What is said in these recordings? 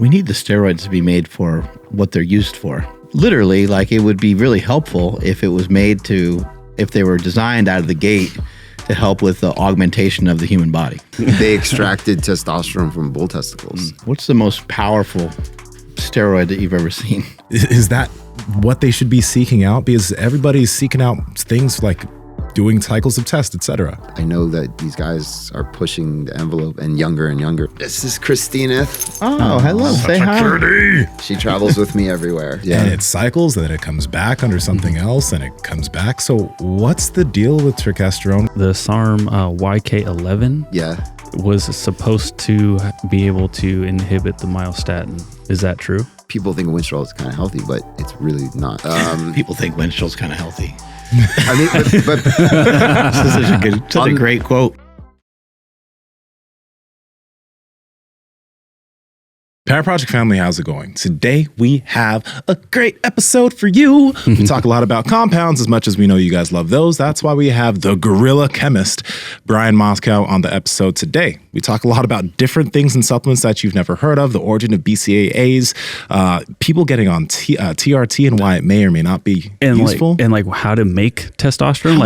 We need the steroids to be made for what they're used for. Literally, like, it would be really helpful if it was made to, if they were designed out of the gate to help with the augmentation of the human body. They extracted testosterone from bull testicles. What's the most powerful steroid that you've ever seen? Is that what they should be seeking out? Because everybody's seeking out things like doing cycles of tests, etc. I know that these guys are pushing the envelope and younger. This is Christinith. Oh, hello. Say hi. She travels with me everywhere. Yeah. And it cycles, and then it comes back under something else, and it comes back. So what's the deal with Turkesterone? The SARM YK11 was supposed to be able to inhibit the myostatin. Is that true? People think winstrol is kind of healthy, but it's really not. People think winstrol's kind of healthy. I mean, but This is such a great quote. Powerproject family, how's it going? Today we have a great episode for you. We talk a lot about compounds as much as we know you guys love those. That's why we have the Guerrilla Chemist, Bryan Moskow, on the episode today. We talk a lot about different things and supplements that you've never heard of, the origin of BCAAs, people getting on TRT and why it may or may not be useful. Like how to make testosterone.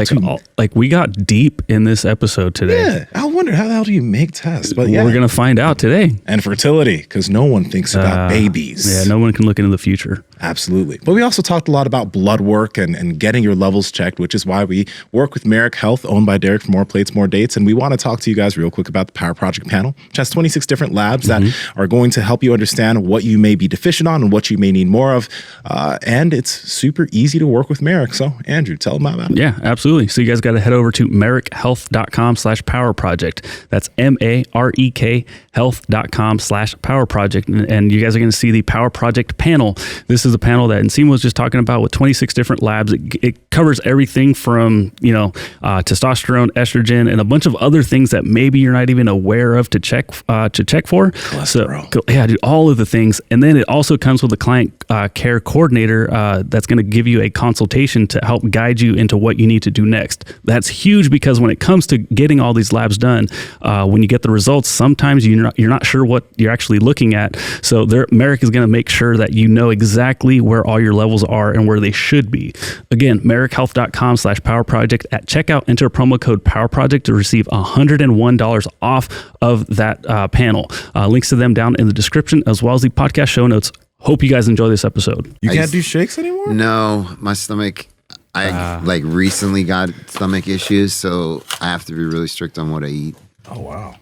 Like we got deep in this episode today. Yeah, I wonder how the hell do you make tests? But we're going to find out today. And fertility, because no one thinks about babies. Yeah, no one can look into the future. Absolutely. But we also talked a lot about blood work and getting your levels checked, which is why we work with Merrick Health, owned by Derek for More Plates, More Dates. And we want to talk to you guys real quick about the Powerproject panel, which has 26 different labs that are going to help you understand what you may be deficient on and what you may need more of. And it's super easy to work with Merrick. So, Andrew, tell them about it. Yeah, absolutely. So you guys got to head over to merrickhealth.com/powerproject. That's MAREK health.com/powerproject. And you guys are going to see the Powerproject panel. This is a panel that Nsima was just talking about with 26 different labs. It covers everything from, testosterone, estrogen, and a bunch of other things that maybe you're not even aware of to check for. Cholesterol. So, yeah, dude, all of the things. And then it also comes with a client care coordinator that's going to give you a consultation to help guide you into what you need to do next. That's huge because when it comes to getting all these labs done, when you get the results, sometimes you're not sure what you're actually looking at. So Merrick is going to make sure that you know exactly where all your levels are and where they should be. Again, merrickhealth.com/powerproject. At checkout, enter promo code PowerProject to receive $101 off of that panel. Links to them down in the description as well as the podcast show notes. Hope you guys enjoy this episode. You can't do shakes anymore? No, my stomach, I recently got stomach issues, so I have to be really strict on what I eat. Oh, wow.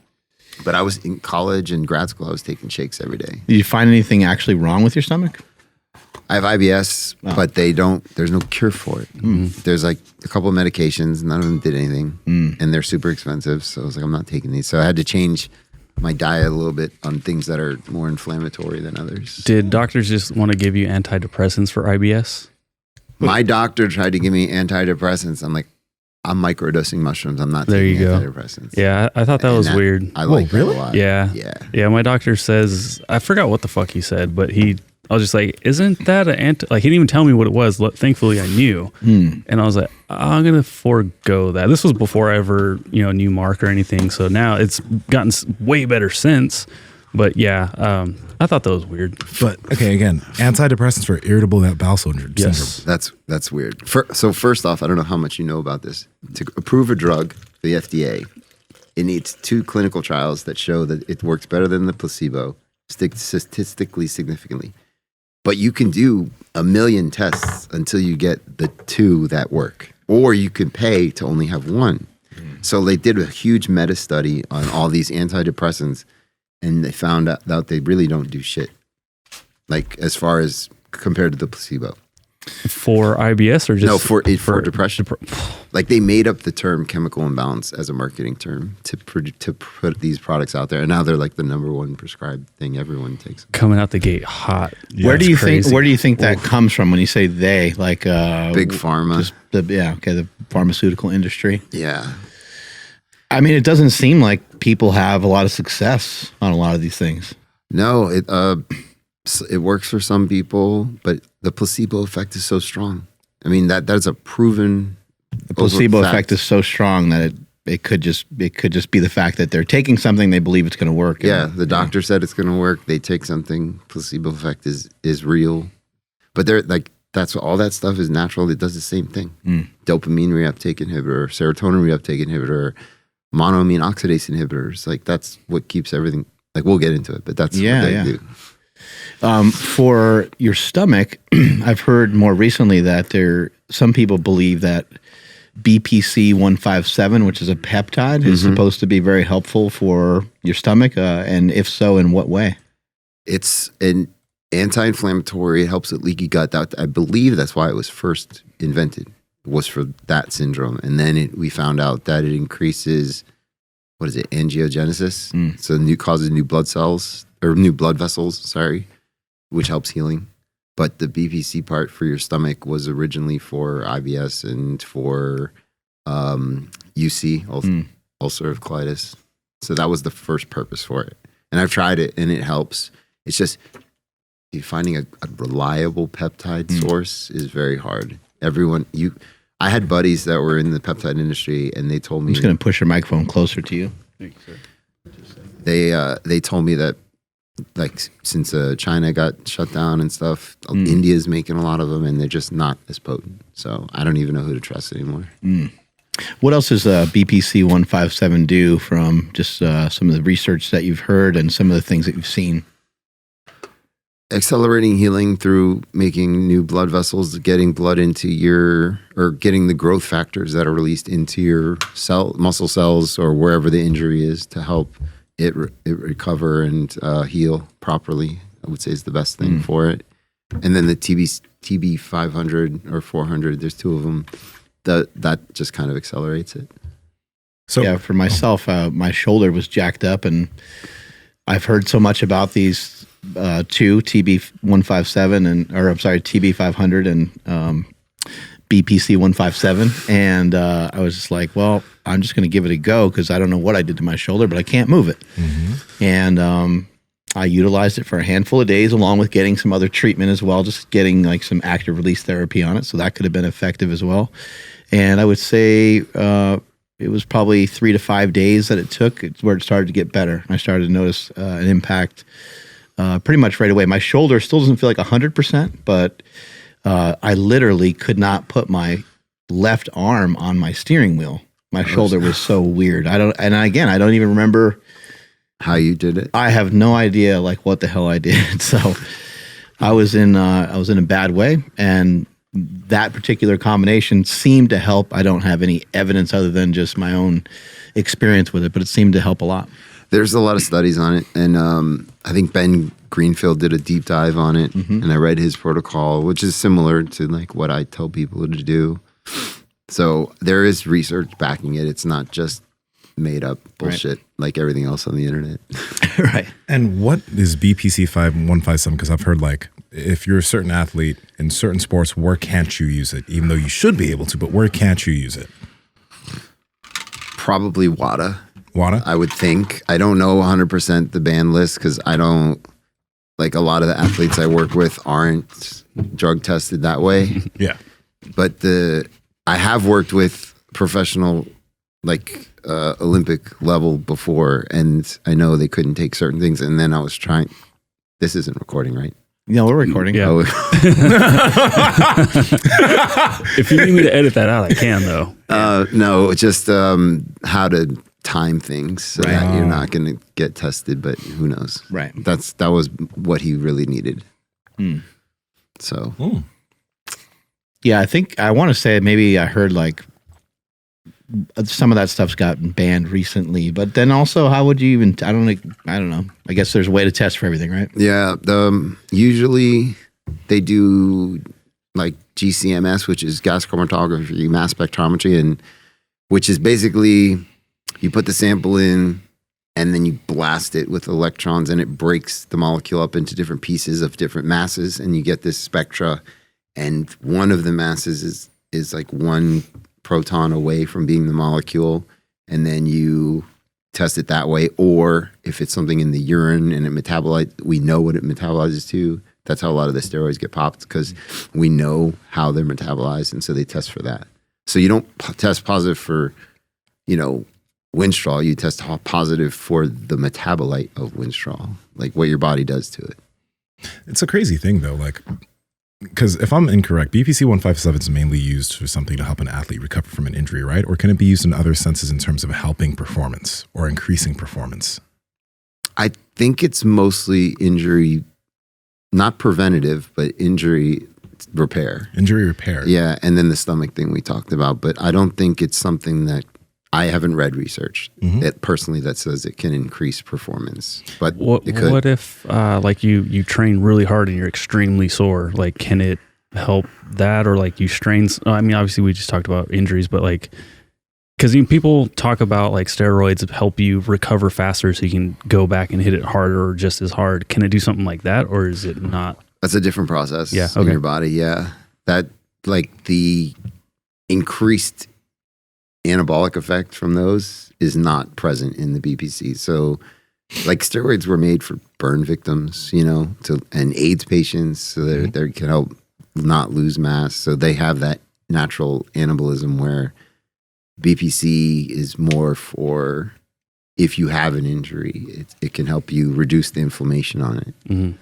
But I was in college and grad school, I was taking shakes every day. Did you find anything actually wrong with your stomach? I have IBS, but there's no cure for it. There's like a couple of medications, none of them did anything, and they're super expensive. So I was like, I'm not taking these. So I had to change my diet a little bit on things that are more inflammatory than others. Did doctors just want to give you antidepressants for IBS? My doctor tried to give me antidepressants. I'm like, I'm microdosing mushrooms. I'm not taking antidepressants. Yeah, I thought that was weird. I like that a lot. Yeah. My doctor says, I forgot what the fuck he said, but I was just like, isn't that an he didn't even tell me what it was. Thankfully, I knew. And I was like, I'm going to forego that. This was before I ever, knew Mark or anything. So now it's gotten way better since. But yeah, I thought that was weird. But okay, again, antidepressants for irritable bowel syndrome. Yes. That's weird. So first off, I don't know how much you know about this. To approve a drug, the FDA, it needs 2 clinical trials that show that it works better than the placebo, statistically significantly. But you can do 1 million tests until you get the 2 that work. Or you can pay to only have 1. So they did a huge meta study on all these antidepressants, and they found out that they really don't do shit. Like as far as compared to the placebo. For IBS or just? No, for depression. Like they made up the term chemical imbalance as a marketing term to put these products out there. And now they're like the number 1 prescribed thing everyone takes. Coming out the gate hot. Yeah, where do you think that comes from when you say they? Like big pharma. The pharmaceutical industry. Yeah. I mean, it doesn't seem like people have a lot of success on a lot of these things. No, it works for some people, but the placebo effect is so strong. I mean, that's a proven. The placebo effect is so strong that it could just be the fact that they're taking something they believe it's going to work. Yeah, the doctor said it's going to work. They take something. Placebo effect is real, but they're like that's all that stuff is natural. It does the same thing. Dopamine reuptake inhibitor, serotonin reuptake inhibitor, monoamine oxidase inhibitors. Like that's what keeps everything. Like we'll get into it, but that's what they do. For your stomach, I've heard more recently that some people believe that BPC 157, which is a peptide, is supposed to be very helpful for your stomach. And if so, in what way? It's an anti-inflammatory. It helps with leaky gut. I believe that's why it was first invented, was for that syndrome. And then we found out that it increases, angiogenesis. So causes new blood cells, or new blood vessels, sorry, which helps healing. But the BPC part for your stomach was originally for IBS and for UC, ulcerative colitis. So that was the first purpose for it. And I've tried it, and it helps. It's just finding a reliable peptide source is very hard. I had buddies that were in the peptide industry, and they told me. I'm just going to push your microphone closer to you. Thank you, sir. They told me that, like, since China got shut down and stuff, India's making a lot of them, and they're just not as potent. So I don't even know who to trust anymore. What else does BPC 157 do from just some of the research that you've heard and some of the things that you've seen? Accelerating healing through making new blood vessels, getting blood into getting the growth factors that are released into your muscle cells or wherever the injury is to help it recover and heal properly, I would say is the best thing for it. And then the TB 500 or 400, there's two of them, that just kind of accelerates it. So yeah, for myself, my shoulder was jacked up, and I've heard so much about these two, TB 157 TB 500 and BPC 157, and I was just like, well, I'm just going to give it a go because I don't know what I did to my shoulder, but I can't move it. And I utilized it for a handful of days, along with getting some other treatment as well, just getting like some active release therapy on it, so that could have been effective as well. And I would say it was probably 3 to 5 days that it took where it started to get better. I started to notice an impact pretty much right away. My shoulder still doesn't feel like 100%, but I literally could not put my left arm on my steering wheel. My shoulder was so weird. I don't even remember how you did it. I have no idea like what the hell I did. So I was in a bad way, and that particular combination seemed to help. I don't have any evidence other than just my own experience with it, but it seemed to help a lot. There's a lot of studies on it, and I think Ben Greenfield did a deep dive on it, and I read his protocol, which is similar to like what I tell people to do. So there is research backing it. It's not just made up bullshit like everything else on the internet. Right. And what is BPC 157? Because I've heard like if you're a certain athlete in certain sports, where can't you use it? Even though you should be able to, but where can't you use it? Probably WADA. WADA? I would think. I don't know 100% the ban list because I don't, like a lot of the athletes I work with aren't drug tested that way. Yeah. But I have worked with professional, like Olympic level before, and I know they couldn't take certain things. And then I was trying, this isn't recording, right? No, we're recording. Yeah. Oh. If you need me to edit that out, I can though. No, just how to time things so that you're not going to get tested, but who knows? Right. That was what he really needed. So. Yeah, I think I want to say maybe I heard like some of that stuff's gotten banned recently, but then also how would you even, I don't know. I guess there's a way to test for everything, right? Yeah. Usually they do like GCMS, which is gas chromatography, mass spectrometry, and which is basically you put the sample in and then you blast it with electrons and it breaks the molecule up into different pieces of different masses, and you get this spectra. And one of the masses is like one proton away from being the molecule, and then you test it that way. Or if it's something in the urine and it metabolizes, we know what it metabolizes to. That's how a lot of the steroids get popped, because we know how they're metabolized, and so they test for that. So you don't test positive for, winstrol, you test positive for the metabolite of winstrol, like what your body does to it. It's a crazy thing though, like, because if I'm incorrect, BPC 157 is mainly used for something to help an athlete recover from an injury, right? Or can it be used in other senses in terms of helping performance or increasing performance? I think it's mostly injury, not preventative, but injury repair. Injury repair. Yeah, and then the stomach thing we talked about. But I don't think it's something that I haven't read research that personally that says it can increase performance. But it could. What if like you train really hard and you're extremely sore? Like, can it help that, or like you strain? I mean, obviously we just talked about injuries, but like, because people talk about like steroids help you recover faster so you can go back and hit it harder or just as hard. Can it do something like that, or is it not? That's a different process in your body. Yeah. That, like, the increased anabolic effect from those is not present in the BPC. So, like, steroids were made for burn victims, and AIDS patients, so they can help not lose mass. So they have that natural anabolism, where BPC is more for if you have an injury, it can help you reduce the inflammation on it. Mm-hmm.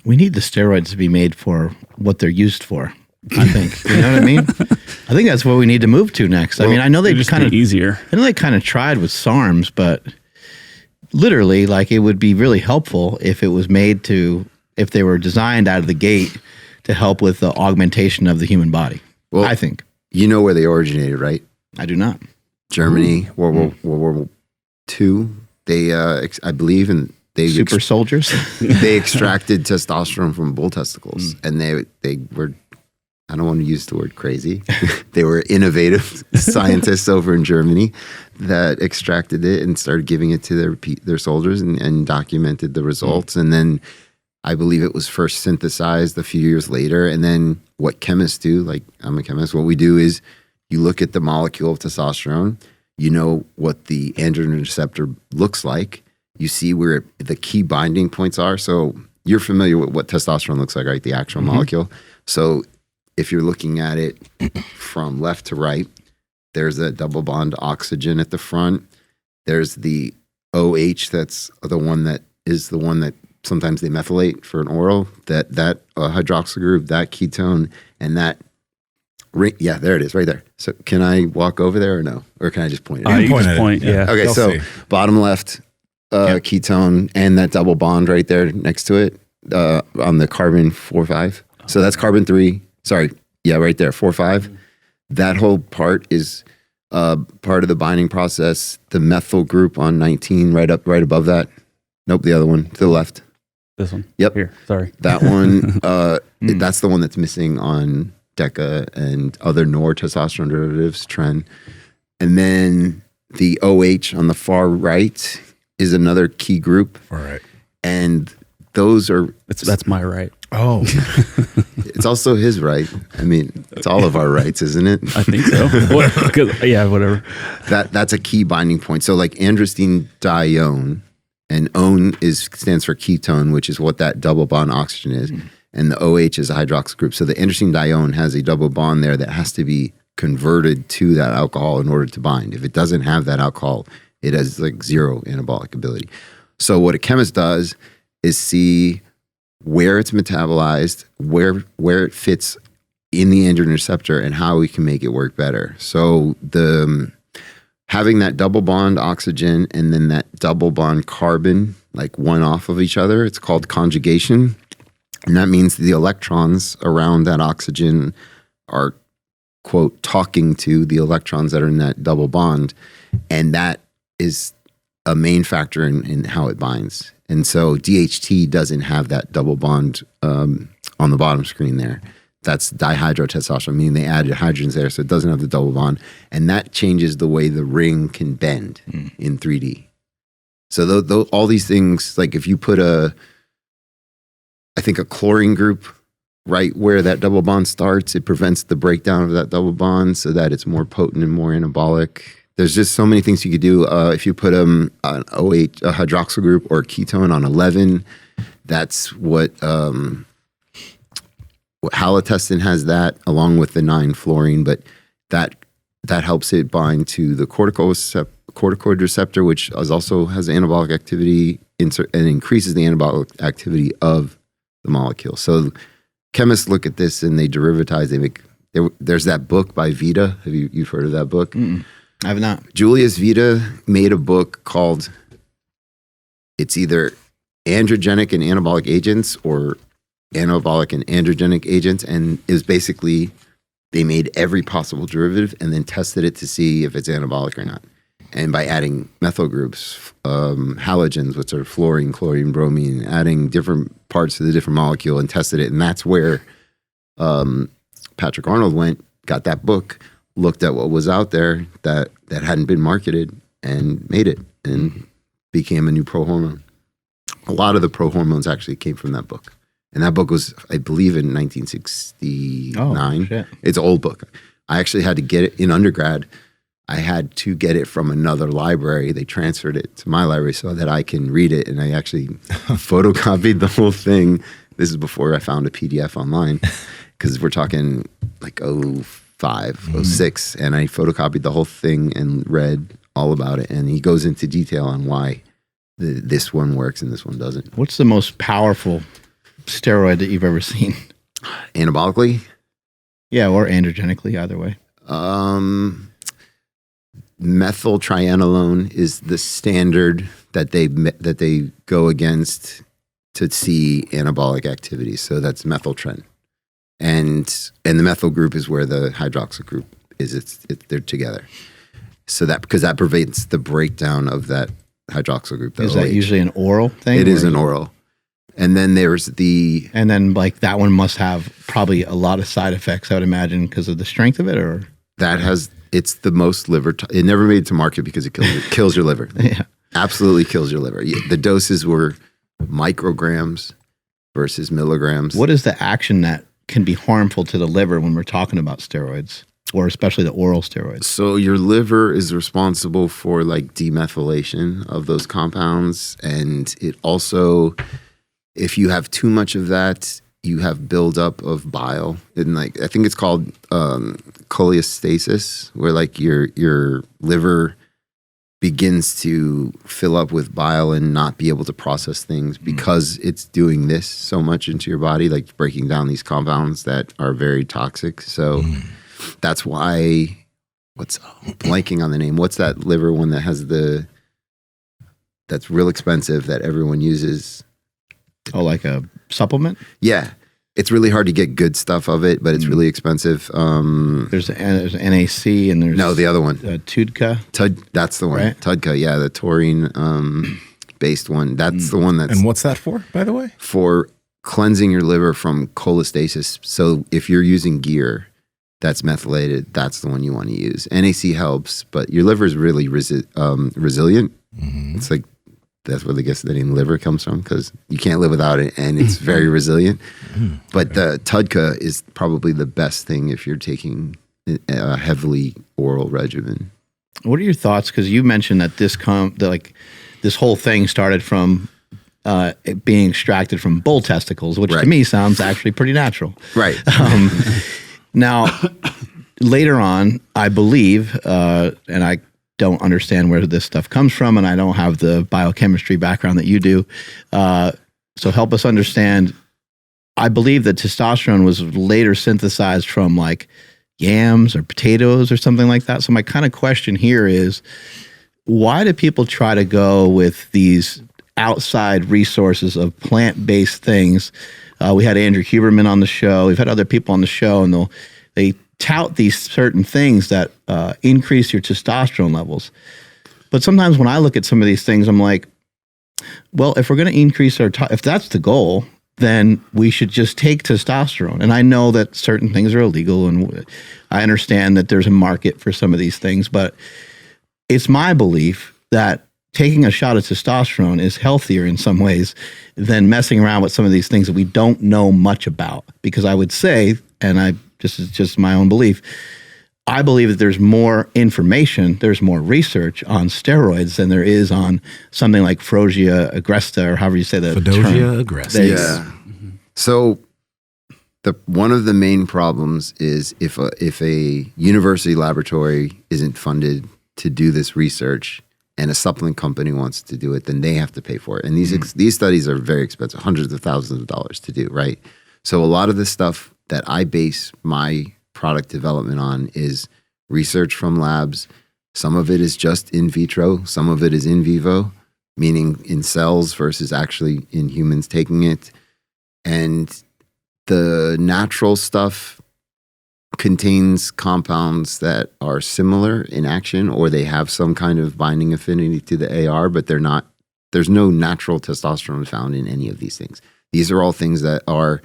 We need the steroids to be made for what they're used for, I think. You know what I mean? I think that's what we need to move to next. I mean, I know they just kind of easier. I know they kind of tried with SARMs, but literally, like, it would be really helpful if it was made to, if they were designed out of the gate to help with the augmentation of the human body. Well, I think. You know where they originated, right? I do not. Germany, World War II. They, I believe, they super soldiers. They extracted testosterone from bull testicles, and they were, I don't want to use the word crazy. They were innovative scientists over in Germany that extracted it and started giving it to their soldiers and documented the results. And then I believe it was first synthesized a few years later. And then what chemists do, like, I'm a chemist, what we do is you look at the molecule of testosterone, you know what the androgen receptor looks like. You see where the key binding points are. So you're familiar with what testosterone looks like, right? The actual molecule. So if you're looking at it from left to right, there's a double bond oxygen at the front. There's the OH, that's the one that sometimes they methylate for an oral, that hydroxyl group, that ketone, and that ring. Yeah, there it is, right there. So can I walk over there or no? Or can I just point it? You can just point, yeah. Okay, They'll so see. bottom left, ketone, and that double bond right there next to it on the carbon 4-5. So that's carbon 3. Sorry, yeah, right there, 4-5. That whole part is part of the binding process. The methyl group on 19, right above that. Nope, the other one to the left. This one. Yep. Here, sorry. That one, that's the one that's missing on DECA and other testosterone derivatives, Tren. And then the OH on the far right is another key group. All right. And those are... That's my right. Oh. It's also his right. I mean, it's all of our rights, isn't it? I think so. Yeah, whatever. That's a key binding point. So like androstenedione, and one stands for ketone, which is what that double bond oxygen is. And the OH is a hydroxyl group. So the androstenedione has a double bond there that has to be converted to that alcohol in order to bind. If it doesn't have that alcohol, it has like zero anabolic ability. So what a chemist does is see where it's metabolized, where it fits in the androgen receptor, and how we can make it work better. So having that double bond oxygen and then that double bond carbon, like one off of each other, it's called conjugation. And that means the electrons around that oxygen are, quote, talking to the electrons that are in that double bond. And that is a main factor in how it binds. And so DHT doesn't have that double bond on the bottom screen there. That's dihydrotestosterone, meaning they added hydrogens there, so it doesn't have the double bond. And that changes the way the ring can bend in 3D. So all these things, like if you put I think a chlorine group right where that double bond starts, it prevents the breakdown of that double bond so that it's more potent and more anabolic. There's just so many things you could do. If you put an OH, a hydroxyl group or a ketone on 11, that's what halotestin has that along with the 9-fluorine, but that that helps it bind to the corticoid receptor, which also has anabolic activity and increases the anabolic activity of the molecule. So chemists look at this and they derivatize. There's that book by Vita. You've heard of that book? Mm-mm. I have not. Julius Vita made a book called, it's either androgenic and anabolic agents or anabolic and androgenic agents. And it was basically, they made every possible derivative and then tested it to see if it's anabolic or not. And by adding methyl groups, halogens, which are fluorine, chlorine, bromine, adding different parts of the different molecule and tested it. And that's where Patrick Arnold went, got that book, looked at what was out there that hadn't been marketed and made it and became a new pro-hormone. A lot of the pro-hormones actually came from that book. And that book was, I believe, in 1969. Oh, shit. It's an old book. I actually had to get it in undergrad. I had to get it from another library. They transferred it to my library so that I can read it. And I actually photocopied the whole thing. This is before I found a PDF online, because we're talking like 05, 06. And I photocopied the whole thing and read all about it. And he goes into detail on why this one works and this one doesn't. What's the most powerful steroid that you've ever seen? Anabolically? Yeah, or androgenically, either way. Methyltrianolone is the standard that they go against to see anabolic activity. So that's methyltren, and the methyl group is where the hydroxyl group is. They're together. So because that prevents the breakdown of that hydroxyl group. Is that usually an oral thing? It is an oral. And then there's and then like that one must have probably a lot of side effects, I would imagine, because of the strength of it, or it's the most liver. It never made it to market because it kills your liver. Yeah, absolutely kills your liver. The doses were micrograms versus milligrams. What is the action that can be harmful to the liver when we're talking about steroids, or especially the oral steroids? So your liver is responsible for like demethylation of those compounds, and it also, if you have too much of that, you have buildup of bile, and like I think it's called cholestasis, where like your liver begins to fill up with bile and not be able to process things because it's doing this so much into your body, like breaking down these compounds that are very toxic. So that's why, blanking on the name, what's that liver one that has that's real expensive that everyone uses? Oh, like a supplement? Yeah. It's really hard to get good stuff of it, but it's really expensive. There's NAC and there's... No, the other one. Tudka? That's the one. Right? Tudka, yeah, the taurine based one. That's the one that's... And what's that for, by the way? For cleansing your liver from cholestasis. So if you're using gear that's methylated, that's the one you want to use. NAC helps, but your liver is really resilient. Mm-hmm. It's like, that's where the name liver comes from, because you can't live without it, and it's very resilient. But the Tudka is probably the best thing if you're taking a heavily oral regimen. What are your thoughts? Because you mentioned that this whole thing started from it being extracted from bull testicles, which to me sounds actually pretty natural. Right. Now, later on, I believe, and I don't understand where this stuff comes from, and I don't have the biochemistry background that you do. So help us understand. I believe that testosterone was later synthesized from like yams or potatoes or something like that. So my kind of question here is, why do people try to go with these outside resources of plant-based things? We had Andrew Huberman on the show. We've had other people on the show, and they tout these certain things that increase your testosterone levels. But sometimes when I look at some of these things, I'm like, well, if we're going to increase if that's the goal, then we should just take testosterone. And I know that certain things are illegal, and I understand that there's a market for some of these things, but it's my belief that taking a shot of testosterone is healthier in some ways than messing around with some of these things that we don't know much about. Because I would say, and this is just my own belief, I believe that there's more information, there's more research on steroids than there is on something like Frogia agresta, or however you say that term. Frogia agresta. Yeah. So One of the main problems is if a university laboratory isn't funded to do this research and a supplement company wants to do it, then they have to pay for it. And these studies are very expensive, hundreds of thousands of dollars to do, right? So a lot of the stuff that I base my product development on is research from labs. Some of it is just in vitro, some of it is in vivo, meaning in cells versus actually in humans taking it. And the natural stuff contains compounds that are similar in action, or they have some kind of binding affinity to the AR, but there's no natural testosterone found in any of these things. These are all things that are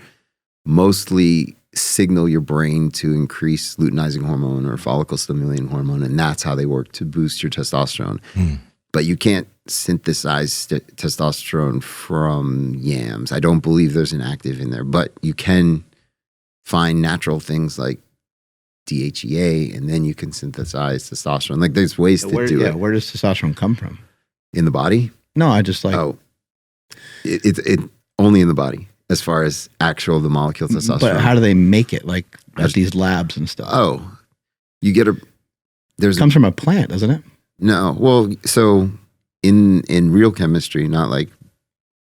mostly signal your brain to increase luteinizing hormone or follicle stimulating hormone, and that's how they work to boost your testosterone. But you can't synthesize testosterone from yams. I don't believe there's an active in there, but you can find natural things like DHEA, and then you can synthesize testosterone. Like there's ways to do it. Where does testosterone come from? In the body? No, I just like. Oh, it only in the body as far as the molecule testosterone. But how do they make it? Like at these labs and stuff. Oh, you get it comes from a plant, doesn't it? No. Well, so in real chemistry, not like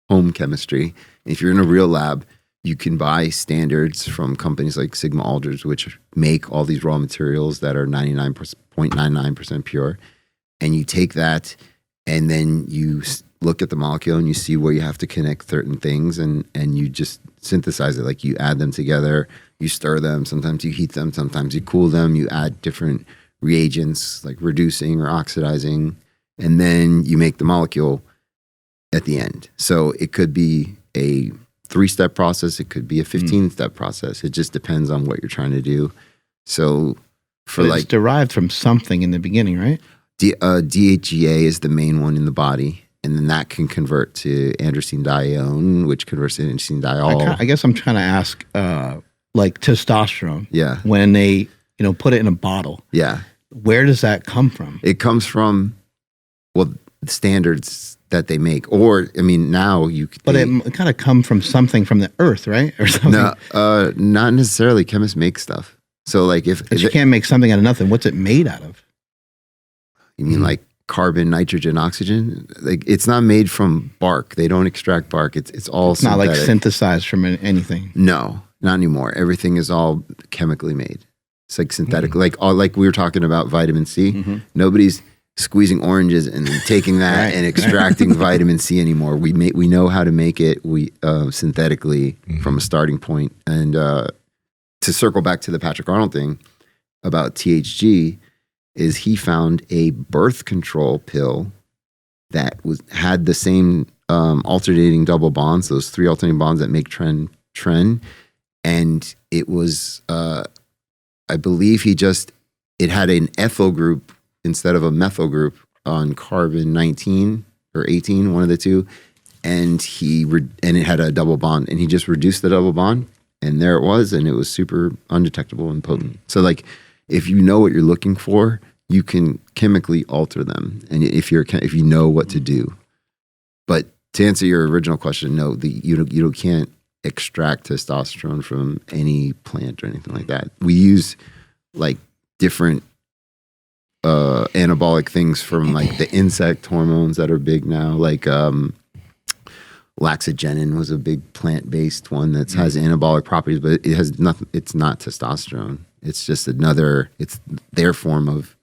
home chemistry, if you're in a real lab, you can buy standards from companies like Sigma Aldrich, which make all these raw materials that are 99.99% pure. And you take that and then you look at the molecule and you see where you have to connect certain things, and you just synthesize it. Like you add them together, you stir them, sometimes you heat them, sometimes you cool them, you add different reagents like reducing or oxidizing, and then you make the molecule at the end. So it could be a 3-step process, it could be a 15-step process. It just depends on what you're trying to do. So it's derived from something in the beginning, right? DHEA is the main one in the body, and then that can convert to androstenedione, which converts to androstenediol. I guess I'm trying to ask, like testosterone. Yeah. When they put it in a bottle. Yeah. Where does that come from? It comes from, standards that they make. Or, I mean, now you... But it kind of come from something from the earth, right? Or something? No, not necessarily. Chemists make stuff. So like if you can't make something out of nothing, what's it made out of? You mean like carbon, nitrogen, oxygen? Like it's not made from bark. They don't extract bark. It's all It's not like synthesized from anything. No, not anymore. Everything is all chemically made. It's like synthetic, like we were talking about vitamin C. Nobody's squeezing oranges and then taking that and extracting vitamin C anymore. We know how to make it synthetically from a starting point. And to circle back to the Patrick Arnold thing about THG, is he found a birth control pill that had the same alternating double bonds, those 3 alternating bonds that make Tren, and it was I believe it had an ethyl group instead of a methyl group on carbon 19 or 18, one of the two, and it had a double bond, and he just reduced the double bond, and there it was, and it was super undetectable and potent. So like, if you know what you're looking for, you can chemically alter them, and if you know what to do. But to answer your original question, no, you can't extract testosterone from any plant or anything like that. We use like different anabolic things from like the insect hormones that are big now, like laxagenin was a big plant-based one that has anabolic properties, but it has nothing. It's not testosterone. It's just it's their form of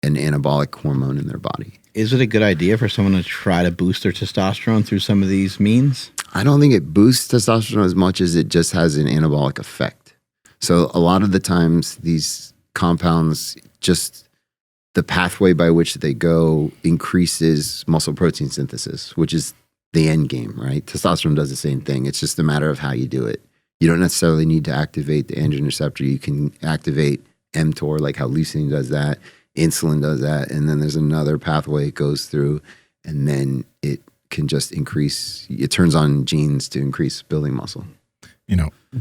an anabolic hormone in their body. Is it a good idea for someone to try to boost their testosterone through some of these means? I don't think it boosts testosterone as much as it just has an anabolic effect. So a lot of the times these compounds, just the pathway by which they go increases muscle protein synthesis, which is the end game, right? Testosterone does the same thing. It's just a matter of how you do it. You don't necessarily need to activate the androgen receptor. You can activate mTOR, like how leucine does that. Insulin does that. And then there's another pathway it goes through, and then it can just it turns on genes to increase building muscle.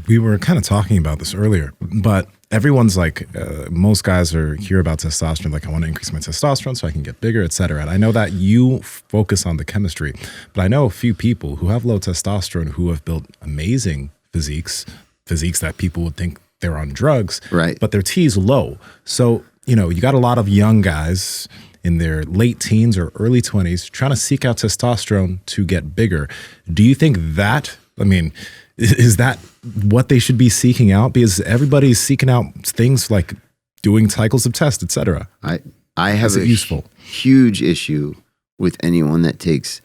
We were kind of talking about this earlier, but everyone's like, most guys hear about testosterone, like I want to increase my testosterone so I can get bigger, et cetera. And I know that you focus on the chemistry, but I know a few people who have low testosterone who have built amazing physiques, physiques that people would think they're on drugs, Right. but their T is low. So, you got a lot of young guys in their late teens or early 20s trying to seek out testosterone to get bigger. Do you think that, is that what they should be seeking out? Because everybody's seeking out things like doing cycles of test, et cetera. I have Is it useful? huge issue with anyone that takes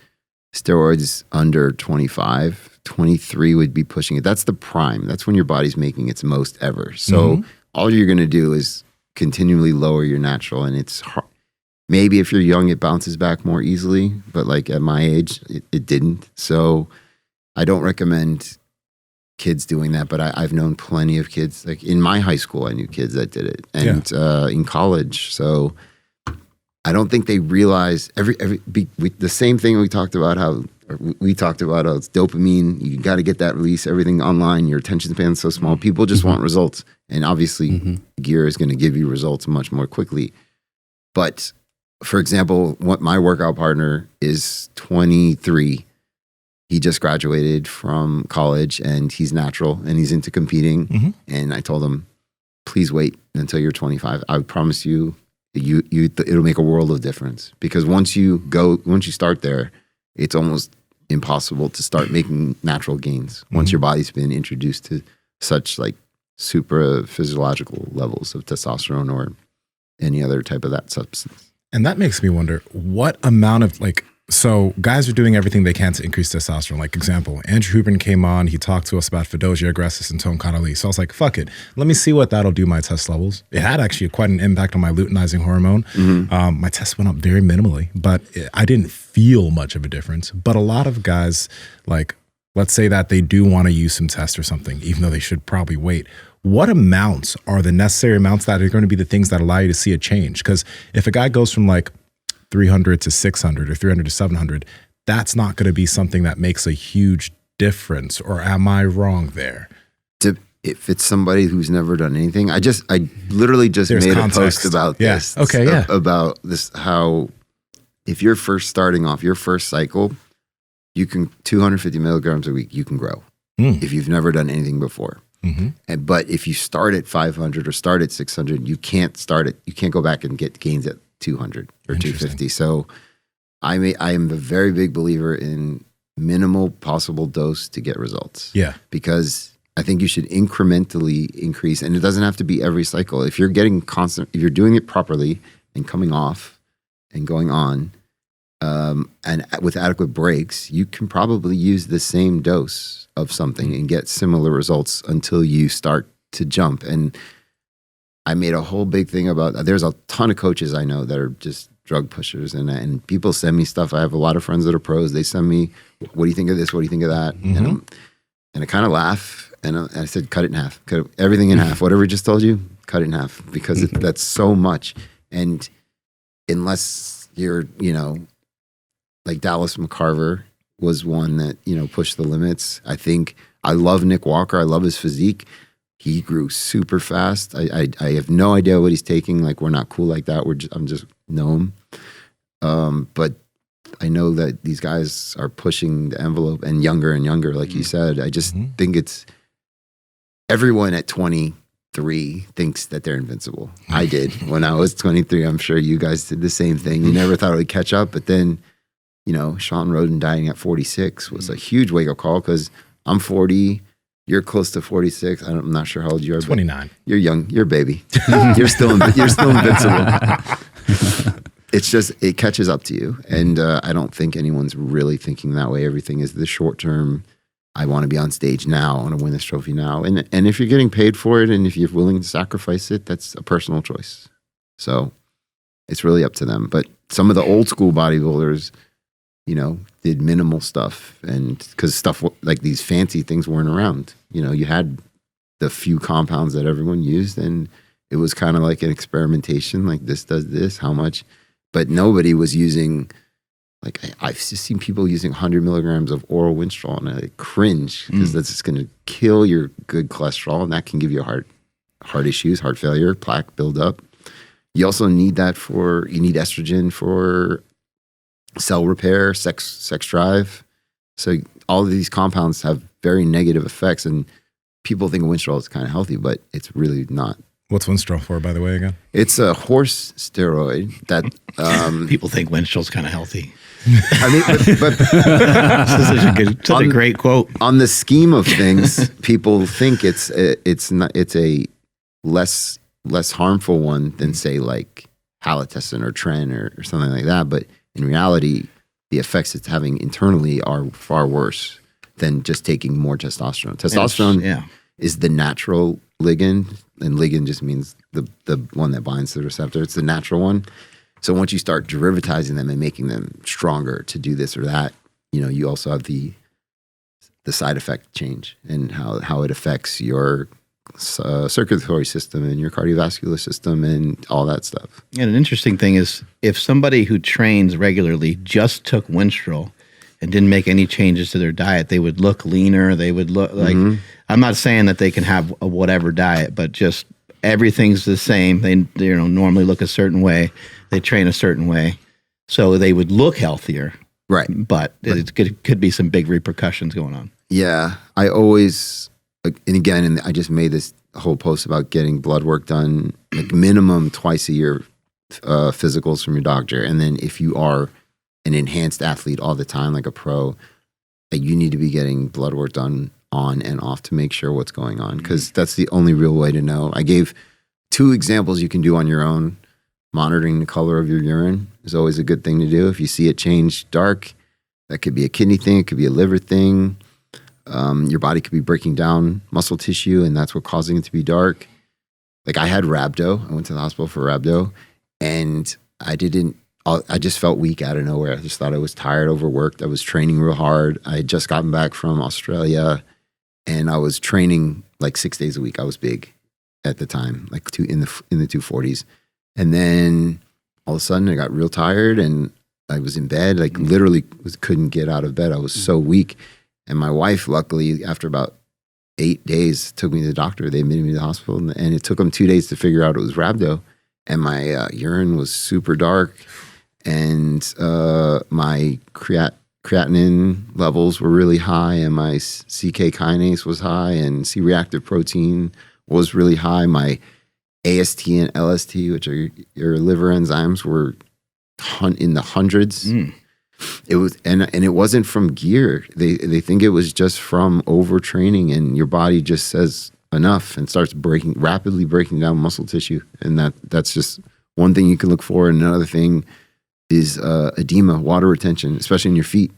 steroids under 25. 23 would be pushing it. That's the prime. That's when your body's making its most ever. So all you're going to do is continually lower your natural, and it's hard. Maybe if you're young, it bounces back more easily, but like at my age, it didn't. So I don't recommend kids doing that, but I've known plenty of kids. Like in my high school, I knew kids that did it, and in college. So I don't think they realize the same thing we talked about how it's dopamine. You got to get that release, everything online. Your attention span's so small. People just want results. And obviously gear is going to give you results much more quickly. But for example, what my workout partner is 23. He just graduated from college and he's natural and he's into competing. And I told him, please wait until you're 25. I promise you, it'll make a world of difference, because once you start there, it's almost impossible to start making natural gains once your body's been introduced to such like super physiological levels of testosterone or any other type of that substance. And that makes me wonder what amount of so guys are doing everything they can to increase testosterone. Like example, Andrew Huberman came on, he talked to us about Fedosia aggressivus and Tone Connolly. So I was like, fuck it. Let me see what that'll do my test levels. It had actually quite an impact on my luteinizing hormone. My tests went up very minimally, but I didn't feel much of a difference. But a lot of guys, like, let's say that they do want to use some test or something, even though they should probably wait. What amounts are the necessary amounts that are going to be the things that allow you to see a change? Because if a guy goes from like 300 to 600 or 300 to 700, that's not going to be something that makes a huge difference. Or am I wrong there? If it's somebody who's never done anything, I literally just There's made context. a post about this. Okay, yeah. About this, how if you're first starting off your first cycle, you can 250 milligrams a week, you can grow if you've never done anything before. But if you start at 500 or start at 600, you can't go back and get gains at 200 or 250. So I am a very big believer in minimal possible dose to get results. Yeah. Because I think you should incrementally increase, and it doesn't have to be every cycle. If you're getting constant, if you're doing it properly and coming off and going on, and with adequate breaks, you can probably use the same dose of something and get similar results until you start to jump. And I made a whole big thing about, there's a ton of coaches I know that are just drug pushers, and people send me stuff. I have a lot of friends that are pros. They send me, what do you think of this? What do you think of that? And I kind of laugh, and I said, cut it in half. Cut everything in half. Whatever I just told you, cut it in half, because that's so much. And unless you're, like Dallas McCarver was one that, pushed the limits. I think I love Nick Walker. I love his physique. He grew super fast. I have no idea what he's taking. Like, we're not cool like that. I'm just know him. But I know that these guys are pushing the envelope and younger, like you said. I just think it's everyone at 23 thinks that they're invincible. I did when I was 23. I'm sure you guys did the same thing. You never thought it would catch up, but then, Sean Roden dying at 46 was a huge wake-up call, because I'm 40. You're close to 46. I'm not sure how old you are. 29. You're young. You're a baby. You're still invincible. It's just, it catches up to you. And I don't think anyone's really thinking that way. Everything is the short term. I want to be on stage now. I want to win this trophy now. And if you're getting paid for it, and if you're willing to sacrifice it, that's a personal choice. So it's really up to them. But some of the old school bodybuilders, did minimal stuff, and because stuff like these fancy things weren't around. You had the few compounds that everyone used, and it was kind of like an experimentation, like this does this, how much, but nobody was using, like, I've just seen people using 100 milligrams of oral winstrol, and I cringe, because that's just going to kill your good cholesterol, and that can give you heart issues, heart failure, plaque buildup. You also need that you need estrogen for cell repair, sex drive. So all of these compounds have very negative effects, and people think winstrol is kind of healthy, but it's really not. What's winstrol for, by the way, again? It's a horse steroid that People think winstrol's kind of healthy. I mean, but Such a great quote. on the scheme of things, people think it's a less harmful one than say like Halotestin or Tren or something like that. But in reality, the effects it's having internally are far worse than just taking more testosterone. Testosterone is the natural ligand, and ligand just means the one that binds to the receptor. It's the natural one. So once you start derivatizing them and making them stronger to do this or that, you also have the side effect change and how it affects your circulatory system and your cardiovascular system and all that stuff. And an interesting thing is if somebody who trains regularly just took winstrol and didn't make any changes to their diet, they would look leaner. They would look like, I'm not saying that they can have a whatever diet, but just everything's the same. They normally look a certain way. They train a certain way. So they would look healthier. Right. But it could be some big repercussions going on. Yeah. I always, and I just made this whole post about getting blood work done, like minimum twice a year, physicals from your doctor. And then if you are an enhanced athlete all the time, like a pro, you need to be getting blood work done on and off to make sure what's going on, because that's the only real way to know. I gave 2 examples you can do on your own. Monitoring the color of your urine is always a good thing to do. If you see it change dark, that could be a kidney thing, it could be a liver thing. Your body could be breaking down muscle tissue, and that's what's causing it to be dark. Like I had rhabdo. I went to the hospital for rhabdo, and I just felt weak out of nowhere. I just thought I was tired, overworked. I was training real hard. I had just gotten back from Australia, and I was training like 6 days a week. I was big at the time, like in the 240s. And then all of a sudden I got real tired and I was in bed, like literally couldn't get out of bed. I was so weak. And my wife, luckily, after about 8 days, took me to the doctor. They admitted me to the hospital, and it took them 2 days to figure out it was rhabdo. And my urine was super dark, and my creatinine levels were really high, and my CK kinase was high, and C-reactive protein was really high. My AST and LST, which are your liver enzymes, were in the hundreds. It was, and it wasn't from gear. They think it was just from overtraining, and your body just says enough and starts rapidly breaking down muscle tissue. And that's just one thing you can look for. And another thing is edema, water retention, especially in your feet.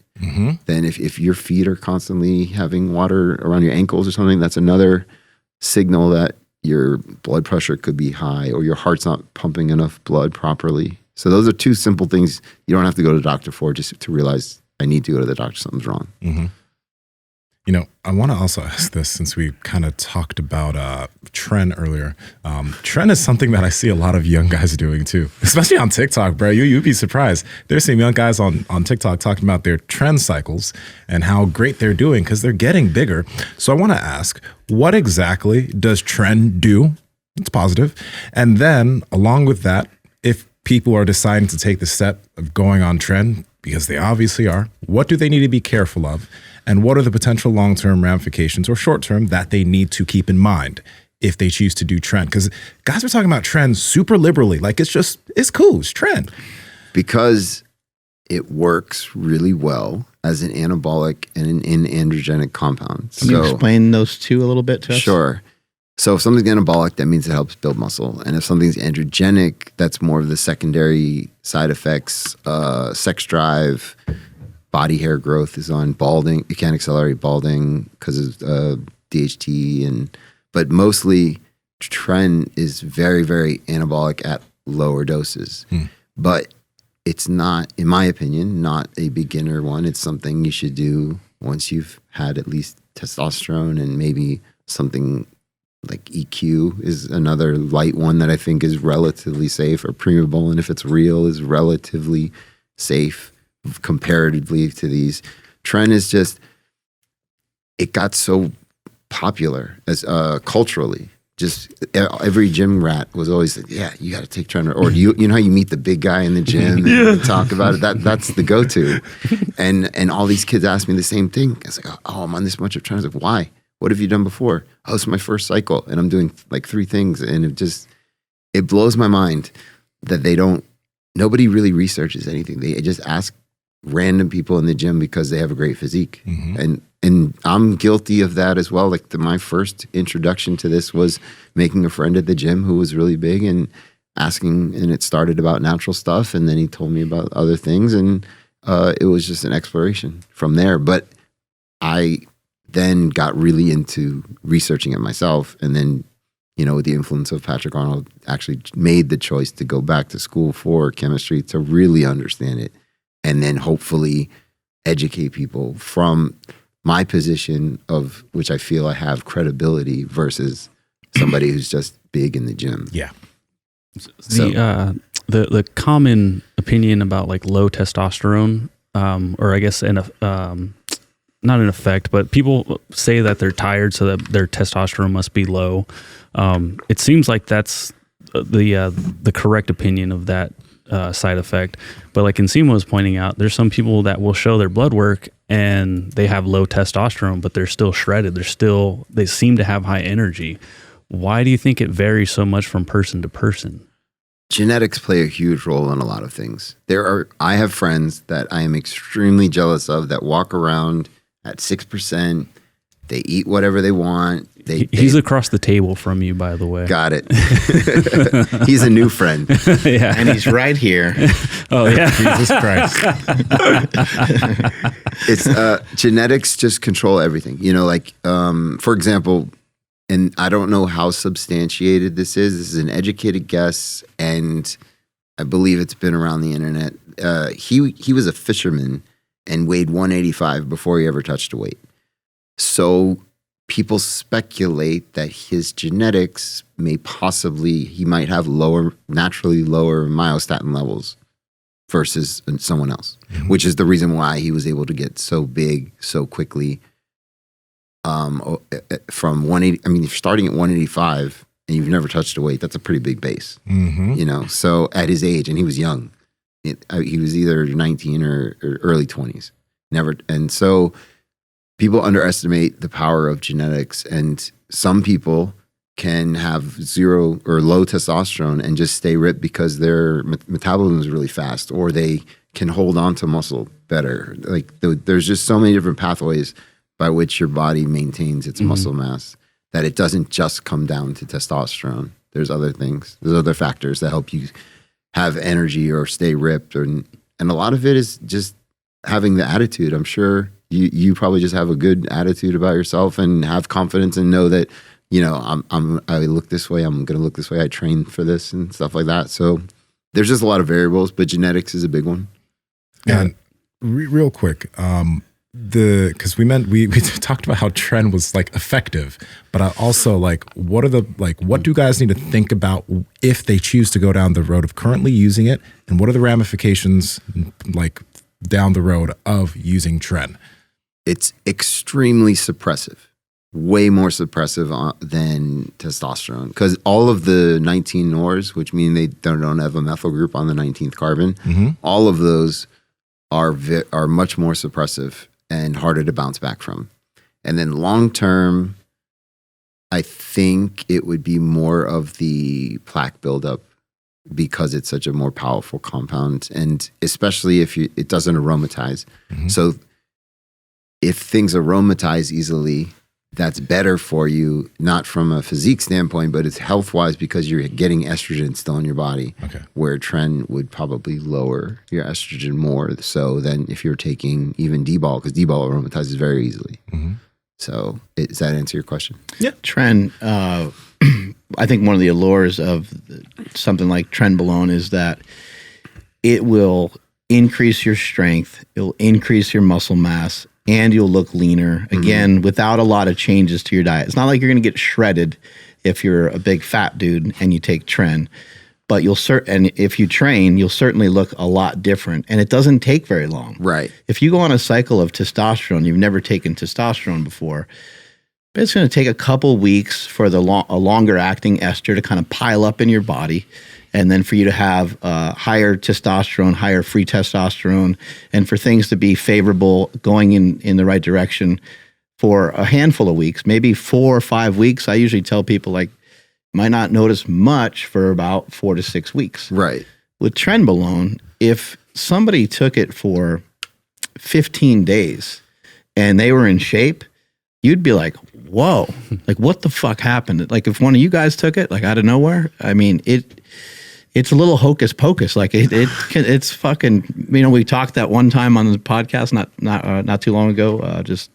Then if your feet are constantly having water around your ankles or something, that's another signal that your blood pressure could be high or your heart's not pumping enough blood properly. So those are 2 simple things you don't have to go to the doctor for, just to realize I need to go to the doctor, something's wrong. I want to also ask this, since we kind of talked about Tren earlier. Tren is something that I see a lot of young guys doing too, especially on TikTok, bro. You'd be surprised. There's some young guys on TikTok talking about their Tren cycles and how great they're doing because they're getting bigger. So I want to ask, what exactly does Tren do? It's positive. And then along with that, if people are deciding to take the step of going on Tren, because they obviously are, what do they need to be careful of? And what are the potential long-term ramifications or short-term that they need to keep in mind if they choose to do Tren? Because guys are talking about Tren super liberally. Like it's cool, it's Tren. Because it works really well as an anabolic and an androgenic compound. Can you explain those 2 a little bit to us? Sure. So if something's anabolic, that means it helps build muscle. And if something's androgenic, that's more of the secondary side effects, sex drive, body hair growth is on, balding. It can accelerate balding because of DHT. But mostly Tren is very, very anabolic at lower doses. But it's not, in my opinion, not a beginner one. It's something you should do once you've had at least testosterone, and maybe something like EQ is another light one that I think is relatively safe, or Primobolan, if it's real, is relatively safe comparatively to these. Tren is just, it got so popular as culturally. Just every gym rat was always like, yeah, you got to take Tren. Or you know how you meet the big guy in the gym and talk about it? That's the go-to. And all these kids ask me the same thing. It's like, oh, I'm on this much of Tren. I was like, why? What have you done before? Oh, it's my first cycle and I'm doing like 3 things. And it blows my mind that nobody really researches anything. They just ask random people in the gym because they have a great physique. And I'm guilty of that as well. Like my first introduction to this was making a friend at the gym who was really big and asking, and it started about natural stuff. And then he told me about other things, and it was just an exploration from there. But I then got really into researching it myself. And then, with the influence of Patrick Arnold, actually made the choice to go back to school for chemistry to really understand it. And then hopefully educate people from my position of which I feel I have credibility versus somebody who's just big in the gym. Yeah. The common opinion about like low testosterone, or I guess not an effect, but people say that they're tired, so that their testosterone must be low. It seems like that's the correct opinion of that side effect. But like Nsima was pointing out, there's some people that will show their blood work and they have low testosterone, but they're still shredded. They seem to have high energy. Why do you think it varies so much from person to person? Genetics play a huge role in a lot of things. I have friends that I am extremely jealous of that walk around at 6%. They eat whatever they want. He's across the table from you, by the way. Got it. He's a new friend. Yeah. And he's right here. Oh, yeah. Jesus Christ. It's genetics just control everything. For example, and I don't know how substantiated this is. This is an educated guess, and I believe it's been around the internet. He was a fisherman and weighed 185 before he ever touched a weight. So people speculate that his genetics he might have naturally lower myostatin levels versus someone else, which is the reason why he was able to get so big so quickly. From 180, if you're starting at 185 and you've never touched a weight, that's a pretty big base, So at his age, and he was young, he was either 19 or early 20s, and so people underestimate the power of genetics, and some people can have zero or low testosterone and just stay ripped because their metabolism is really fast, or they can hold on to muscle better. Like there's just so many different pathways by which your body maintains its muscle mass that it doesn't just come down to testosterone. There's other things. There's other factors that help you have energy or stay ripped, and a lot of it is just having the attitude. I'm sure you probably just have a good attitude about yourself and have confidence and know that, I look this way, I'm going to look this way. I train for this and stuff like that. So there's just a lot of variables, but genetics is a big one. And real quick, because we talked about how Tren was like effective, but I also what do guys need to think about if they choose to go down the road of currently using it, and what are the ramifications like down the road of using Tren? It's extremely suppressive, way more suppressive than testosterone, because all of the 19 NORs, which mean they don't have a methyl group on the 19th carbon, all of those are much more suppressive and harder to bounce back from. And then long term, I think it would be more of the plaque buildup because it's such a more powerful compound, and especially if it doesn't aromatize. So if things aromatize easily, that's better for you, not from a physique standpoint, but it's health-wise because you're getting estrogen still in your body, where Tren would probably lower your estrogen more so than if you're taking even D-bol, because D-bol aromatizes very easily. So does that answer your question? Yeah. Tren, I think one of the allures of something like Trenbolone is that it will increase your strength, it'll increase your muscle mass, and you'll look leaner, again, without a lot of changes to your diet. It's not like you're going to get shredded if you're a big fat dude and you take Tren, but and if you train, you'll certainly look a lot different, and it doesn't take very long. Right. If you go on a cycle of testosterone, you've never taken testosterone before, but it's going to take a couple weeks for a longer acting ester to kind of pile up in your body, and then for you to have higher testosterone, higher free testosterone, and for things to be favorable going in the right direction for a handful of weeks, maybe 4 or 5 weeks. I usually tell people like, might not notice much for about 4 to 6 weeks. Right. With Trenbolone, if somebody took it for 15 days and they were in shape, you'd be like, whoa, like what the fuck happened? Like if one of you guys took it like out of nowhere, I mean, it's a little hocus pocus. Like it's fucking, we talked that one time on the podcast, not too long ago, just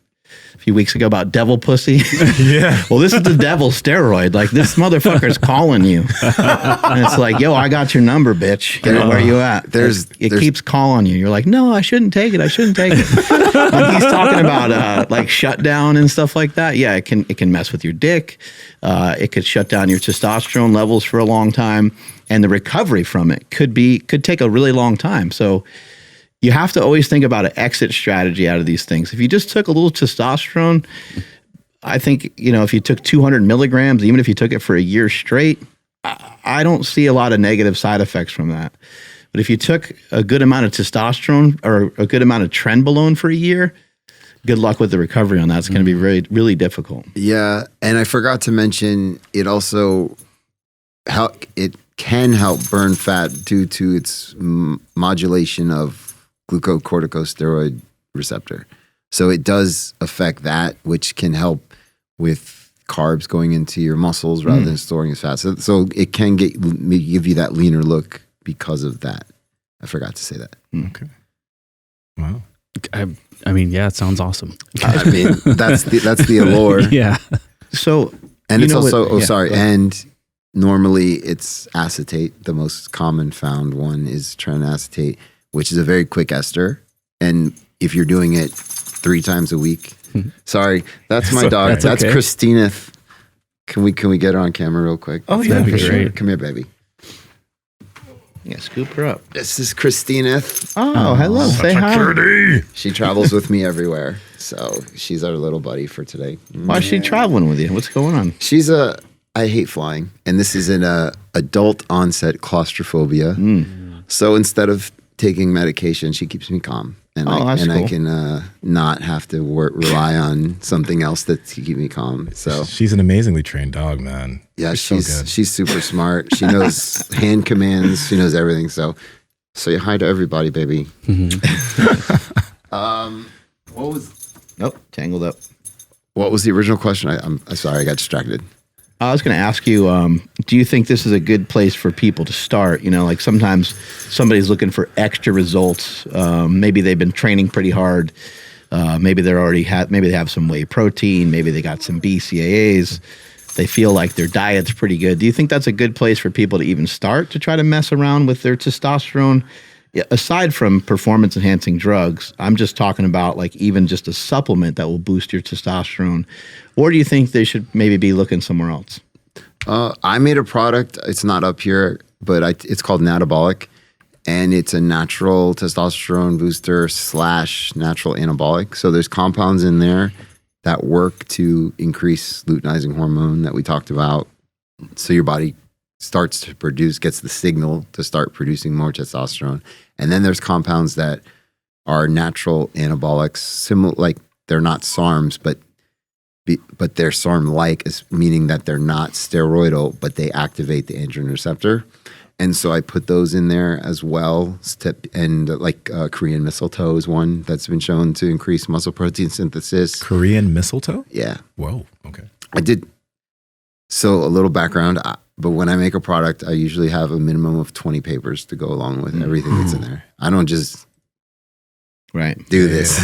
a few weeks ago about devil pussy. Yeah. Well, this is the devil steroid. Like this motherfucker's calling you. And it's like, yo, I got your number, bitch. Where you at? It keeps calling you. You're like, no, I shouldn't take it. When he's talking about like shutdown and stuff like that, yeah, it can mess with your dick. It could shut down your testosterone levels for a long time. And the recovery from it could take a really long time. So you have to always think about an exit strategy out of these things. If you just took a little testosterone, I think, if you took 200 milligrams, even if you took it for a year straight, I don't see a lot of negative side effects from that. But if you took a good amount of testosterone or a good amount of Trenbolone for a year, good luck with the recovery on that. It's going to be really, really difficult. Yeah. And I forgot to mention, it also it can help burn fat due to its modulation of glucocorticosteroid receptor. So it does affect that, which can help with carbs going into your muscles rather than storing as fat. So it can give you that leaner look because of that. I forgot to say that. Okay. Wow. I mean, yeah, it sounds awesome. I mean, that's the allure. Yeah. So, and it's also, and normally it's acetate. The most common found one is Tren acetate, which is a very quick ester. And if you're doing it 3 times a week, sorry, that's my dog. That's okay. Christinith. Can we get her on camera real quick? Oh, yeah, that'd be sure. great. Come here, baby. Yeah, scoop her up. This is Christinith. Oh, hello. Say hi. Pretty. She travels with me everywhere. So she's our little buddy for today. Why is she traveling with you? What's going on? I hate flying. And this is an adult onset claustrophobia. So instead of taking medication, she keeps me calm. And I can not have to rely on something else to keep me calm. So she's an amazingly trained dog, man. Yeah, she's super smart. She knows hand commands. She knows everything. So say hi to everybody, baby. What was? Nope, tangled up. What was the original question? I'm sorry, I got distracted. I was going to ask you, do you think this is a good place for people to start? Like sometimes somebody's looking for extra results. Maybe they've been training pretty hard. Maybe they have some whey protein. Maybe they got some BCAAs. They feel like their diet's pretty good. Do you think that's a good place for people to even start to try to mess around with their testosterone? Aside from performance enhancing drugs, I'm just talking about like even just a supplement that will boost your testosterone. Or do you think they should maybe be looking somewhere else? I made a product. It's not up here, but it's called Natabolic. And it's a natural testosterone booster / natural anabolic. So there's compounds in there that work to increase luteinizing hormone that we talked about. So your body starts to gets the signal to start producing more testosterone. And then there's compounds that are natural anabolics, similar, like they're not SARMs, but they're SARM-like, meaning that they're not steroidal, but they activate the androgen receptor. And so I put those in there as well. And like Korean mistletoe is one that's been shown to increase muscle protein synthesis. Korean mistletoe? Yeah. Whoa. Okay. I did. So a little background. But when I make a product, I usually have a minimum of 20 papers to go along with everything that's in there. I don't just do this.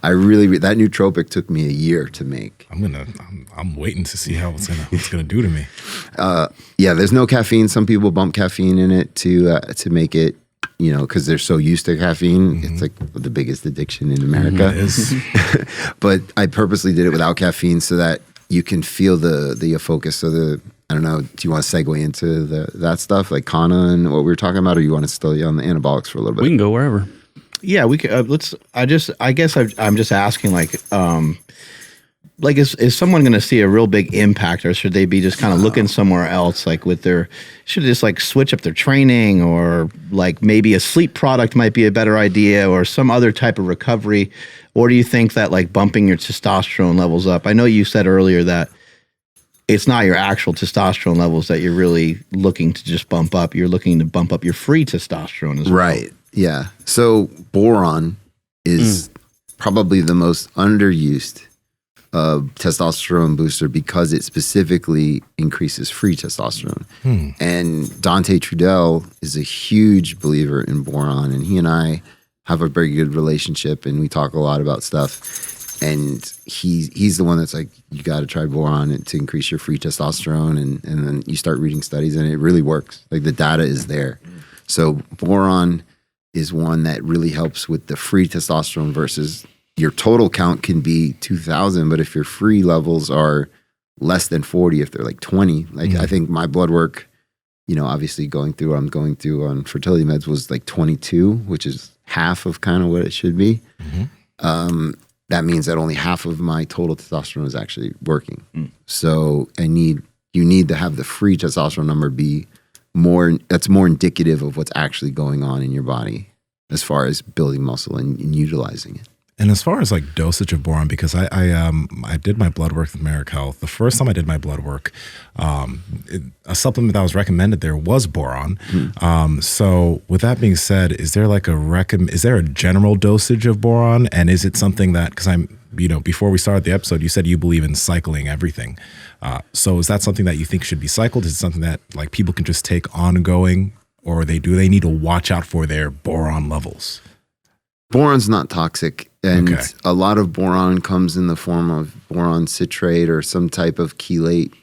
I really that nootropic took me a year to make. I'm waiting to see how what's gonna do to me. Yeah, there's no caffeine. Some people bump caffeine in it to make it, because they're so used to caffeine. It's like the biggest addiction in America. It is. But I purposely did it without caffeine so that you can feel the focus. So I don't know, do you want to segue into that stuff like Kana and what we were talking about, or you want to still on the anabolics for a little bit? We can go wherever. Yeah, we could. I guess I'm just asking, like, like, is someone going to see a real big impact, or should they be just kind of looking somewhere else? Like should they just like switch up their training, or like maybe a sleep product might be a better idea, or some other type of recovery? Or do you think that like bumping your testosterone levels up? I know you said earlier that it's not your actual testosterone levels that you're really looking to just bump up. You're looking to bump up your free testosterone as well. Right. Yeah. So boron is probably the most underused testosterone booster because it specifically increases free testosterone. And Dante Trudel is a huge believer in boron, and he and I have a very good relationship, and we talk a lot about stuff. And he's the one that's like, you got to try boron to increase your free testosterone, and then you start reading studies, and it really works. Like, the data is there. So boron is one that really helps with the free testosterone versus your total count can be 2,000, but if your free levels are less than 40, if they're like 20, like I think my blood work, you know, obviously going through what I'm going through on fertility meds was like 22, which is half of kind of what it should be. That means that only half of my total testosterone is actually working. So you need to have the free testosterone number be that's more indicative of what's actually going on in your body as far as building muscle and utilizing it. And as far as like dosage of boron, because I did my blood work with Merrick Health. The first time I did my blood work, a supplement that was recommended there was boron. So with that being said, is there like is there a general dosage of boron? And is it something that, because before we started the episode, you said you believe in cycling everything. So is that something that you think should be cycled? Is it something that like people can just take ongoing, or do they need to watch out for their boron levels? Boron's not toxic, and a lot of boron comes in the form of boron citrate or some type of chelate,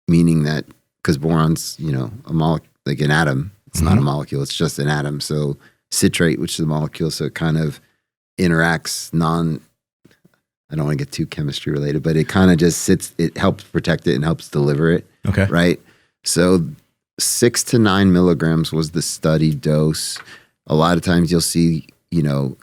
meaning that because boron's, a molecule, like an atom, it's not a molecule, it's just an atom. So citrate, which is a molecule, so it kind of interacts I don't want to get too chemistry related, but it kind of just sits, it helps protect it and helps deliver it. Okay. Right? So 6 to 9 milligrams was the study dose. A lot of times you'll see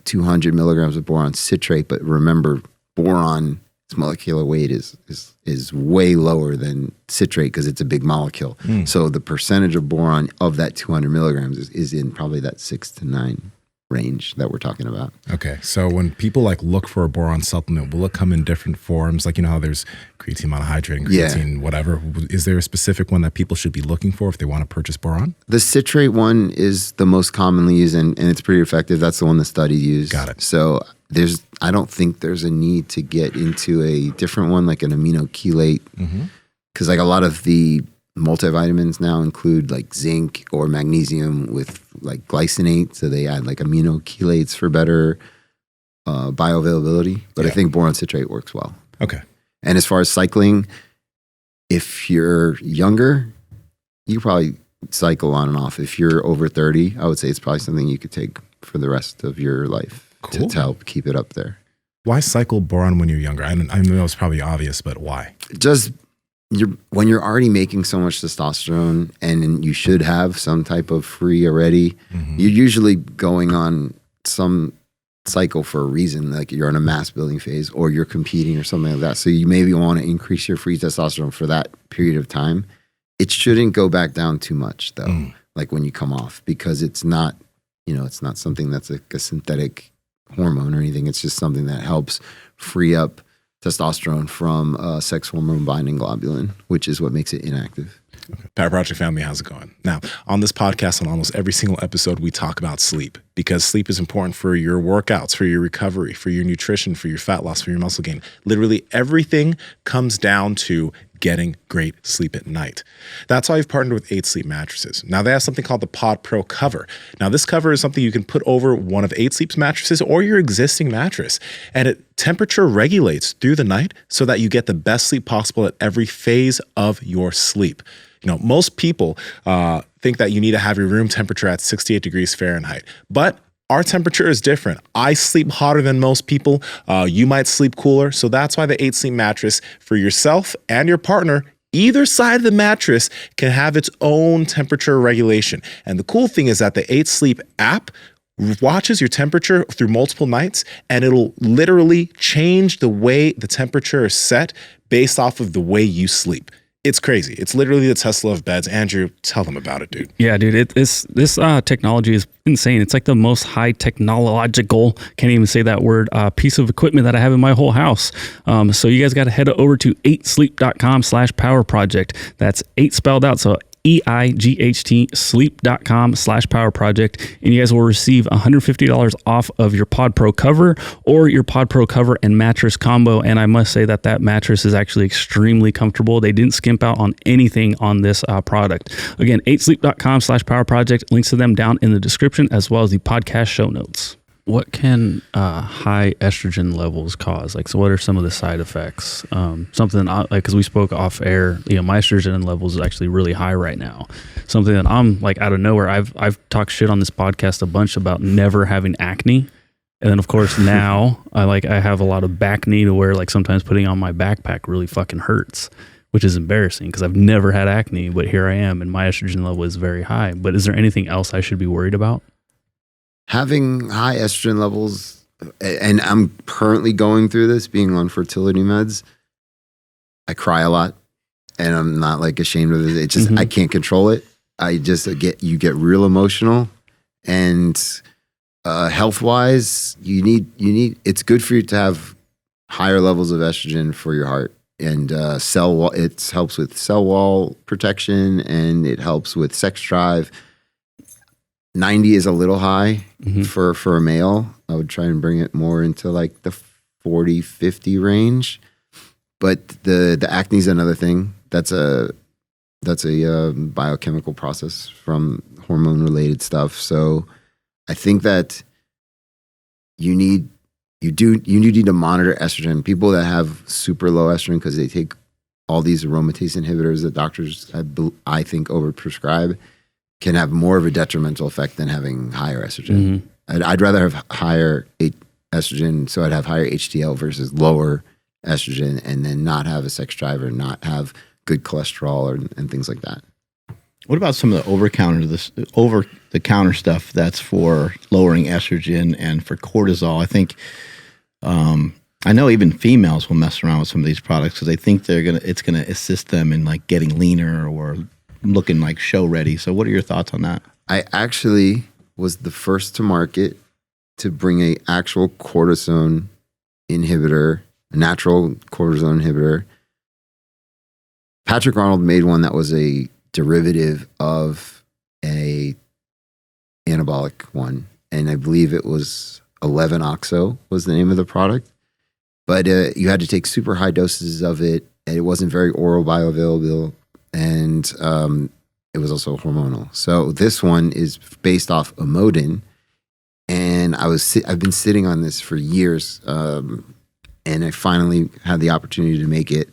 200 milligrams of boron citrate, but remember, boron's molecular weight is way lower than citrate because it's a big molecule. So the percentage of boron of that 200 milligrams is in probably that 6 to 9 range that we're talking about. Okay, so when people like look for a boron supplement, will it come in different forms? Like, how there's creatine monohydrate and creatine whatever. Is there a specific one that people should be looking for if they want to purchase boron? The citrate one is the most commonly used, and it's pretty effective. That's the one the study used. Got it. So I don't think there's a need to get into a different one like an amino chelate, because like a lot of the multivitamins now include like zinc or magnesium with like glycinate, so they add like amino chelates for better bioavailability. But I think boron citrate works well. Okay. And as far as cycling, if you're younger, you probably cycle on and off. If you're over 30, I would say it's probably something you could take for the rest of your life to help keep it up there. Why cycle boron when you're younger? I know it's probably obvious, but why? Just when you're already making so much testosterone and you should have some type of free already, you're usually going on some cycle for a reason, like you're in a mass building phase or you're competing or something like that. So you maybe want to increase your free testosterone for that period of time. It shouldn't go back down too much though, like when you come off, because it's not, it's not something that's like a synthetic hormone or anything. It's just something that helps free up testosterone from sex hormone binding globulin, which is what makes it inactive. Okay. Powerproject family, how's it going? Now, on this podcast, on almost every single episode, we talk about sleep because sleep is important for your workouts, for your recovery, for your nutrition, for your fat loss, for your muscle gain. Literally everything comes down to getting great sleep at night. That's why I've partnered with 8 Sleep mattresses. Now they have something called the Pod Pro cover. Now this cover is something you can put over one of 8 Sleep's mattresses or your existing mattress, and it temperature regulates through the night so that you get the best sleep possible at every phase of your sleep. Most people think that you need to have your room temperature at 68 degrees Fahrenheit, but our temperature is different. I sleep hotter than most people. You might sleep cooler. So that's why the 8 Sleep mattress for yourself and your partner, either side of the mattress, can have its own temperature regulation. And the cool thing is that the 8 Sleep app watches your temperature through multiple nights, and it'll literally change the way the temperature is set based off of the way you sleep. It's crazy. It's literally the Tesla of beds. Andrew, tell them about it, dude. Yeah, dude. This technology is insane. It's like the most high technological, can't even say that word, piece of equipment that I have in my whole house. So you guys got to head over to 8sleep.com/powerproject. That's 8 spelled out. So EIGHT sleep.com/powerproject, and you guys will receive $150 off of your Pod Pro cover or your Pod Pro cover and mattress combo. And I must say that mattress is actually extremely comfortable. They didn't skimp out on anything on this product. Again, 8sleep.com/powerproject. Links to them down in the description as well as the podcast show notes. What can high estrogen levels cause? Like, so what are some of the side effects? Something like, because we spoke off air, my estrogen levels is actually really high right now. Something that I'm like out of nowhere. I've talked shit on this podcast a bunch about never having acne. And then of course now I have a lot of back knee to where like sometimes putting on my backpack really fucking hurts, which is embarrassing because I've never had acne, but here I am and my estrogen level is very high. But is there anything else I should be worried about? Having high estrogen levels, and I'm currently going through this, being on fertility meds, I cry a lot, and I'm not like ashamed of it. It's just I can't control it. I just you get real emotional, and health wise, you need. It's good for you to have higher levels of estrogen for your heart and cell wall. It helps with cell wall protection, and it helps with sex drive. 90 is a little high for a male. I would try and bring it more into like the 40, 50 range. But the acne is another thing. That's a biochemical process from hormone related stuff. So I think that you need to monitor estrogen. People that have super low estrogen because they take all these aromatase inhibitors that doctors I think overprescribe can have more of a detrimental effect than having higher estrogen. I'd rather have higher estrogen, so I'd have higher HDL versus lower estrogen, and then not have a sex drive or not have good cholesterol and things like that. What about some of the over-the-counter stuff that's for lowering estrogen and for cortisol? I think I know even females will mess around with some of these products because they think it's gonna assist them in like getting leaner or looking like show ready. So what are your thoughts on that? I actually was the first to market to bring a actual cortisone inhibitor, a natural cortisone inhibitor. Patrick Arnold made one that was a derivative of a anabolic one. And I believe it was 11-oxo was the name of the product. But you had to take super high doses of it. And it wasn't very oral bioavailable. And it was also hormonal. So this one is based off Amodin, and I've been sitting on this for years, and I finally had the opportunity to make it.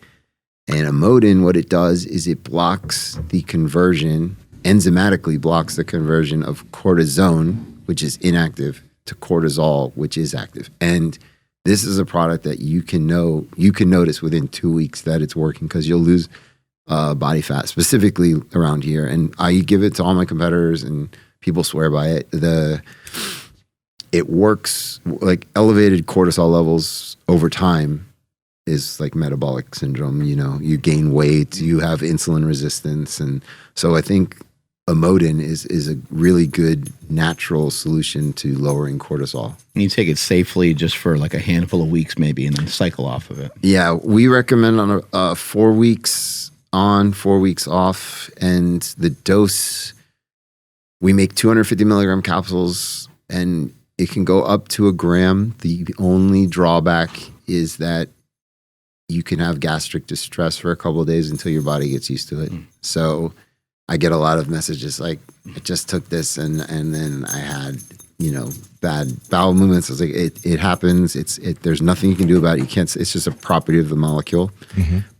And Amodin, what it does is it blocks the conversion, enzymatically blocks the conversion of cortisone, which is inactive, to cortisol, which is active. And this is a product that you can notice within 2 weeks that it's working because you'll lose body fat, specifically around here. And I give it to all my competitors and people swear by it. It works like elevated cortisol levels over time is like metabolic syndrome. You gain weight, you have insulin resistance. And so I think Amodin is a really good natural solution to lowering cortisol. And you take it safely just for like a handful of weeks maybe and then cycle off of it. Yeah, we recommend on 4 weeks on, 4 weeks off, and the dose, we make 250 milligram capsules, and it can go up to 1 gram. The only drawback is that you can have gastric distress for a couple of days until your body gets used to it. So I get a lot of messages like, I just took this and then I had, bad bowel movements. I was like, it happens. There's nothing you can do about it. You can't, it's just a property of the molecule,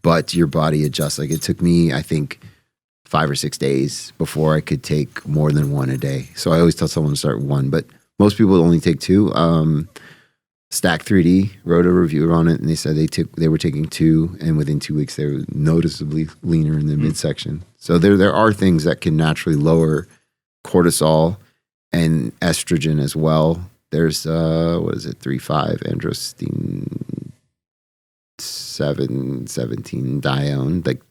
but your body adjusts. Like it took me, I think 5 or 6 days before I could take more than one a day. So I always tell someone to start one, but most people only take 2. Stack 3D wrote a review on it, and they said they were taking 2, and within 2 weeks they were noticeably leaner in the midsection. So there are things that can naturally lower cortisol and estrogen as well. There's, 3,5 androstenedione 17-dione. Like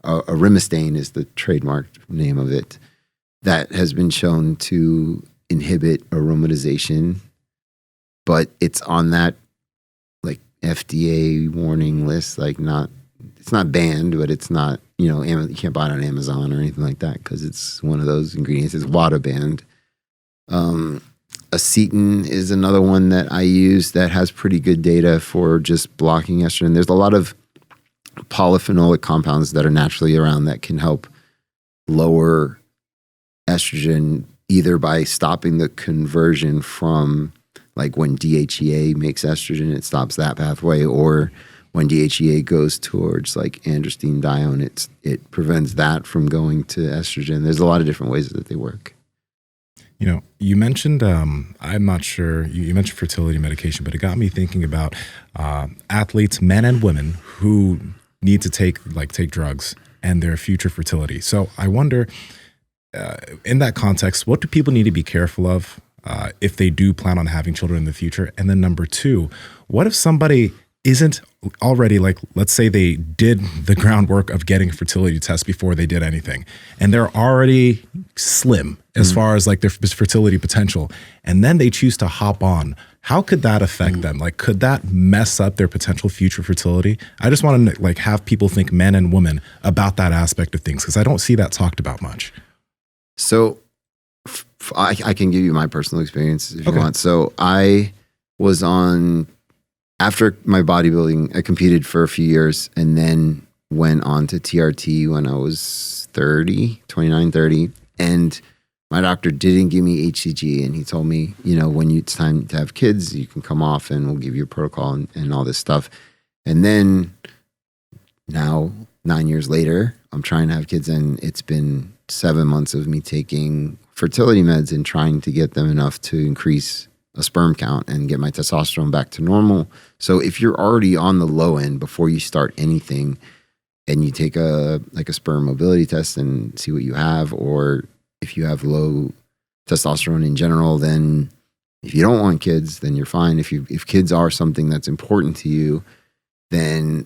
arimistane is the trademarked name of it. That has been shown to inhibit aromatization, but it's on that like FDA warning list. Like it's not banned, but it's not, you can't buy it on Amazon or anything like that because it's one of those ingredients. It's WADA banned. Acetin is another one that I use that has pretty good data for just blocking estrogen. There's a lot of polyphenolic compounds that are naturally around that can help lower estrogen, either by stopping the conversion from, like when DHEA makes estrogen, it stops that pathway, or when DHEA goes towards like androstenedione, it prevents that from going to estrogen. There's a lot of different ways that they work. You mentioned, I'm not sure, you mentioned fertility medication, but it got me thinking about athletes, men and women, who need to take drugs and their future fertility. So I wonder, in that context, what do people need to be careful of if they do plan on having children in the future? And then number two, what if somebody isn't already, like, let's say they did the groundwork of getting a fertility test before they did anything, and they're already slim as far as like their fertility potential, and then they choose to hop on. How could that affect them? Like, could that mess up their potential future fertility? I just want to like have people think, men and women, about that aspect of things, because I don't see that talked about much. So I can give you my personal experience if you want. So I was after my bodybuilding, I competed for a few years and then went on to TRT when I was 29, 30. And my doctor didn't give me HCG. And he told me, when it's time to have kids, you can come off and we'll give you a protocol and all this stuff. And then now, 9 years later, I'm trying to have kids, and it's been 7 months of me taking fertility meds and trying to get them enough to increase a sperm count and get my testosterone back to normal. So if you're already on the low end before you start anything, and you take a sperm mobility test and see what you have, or if you have low testosterone in general, then if you don't want kids, then you're fine. If kids are something that's important to you, then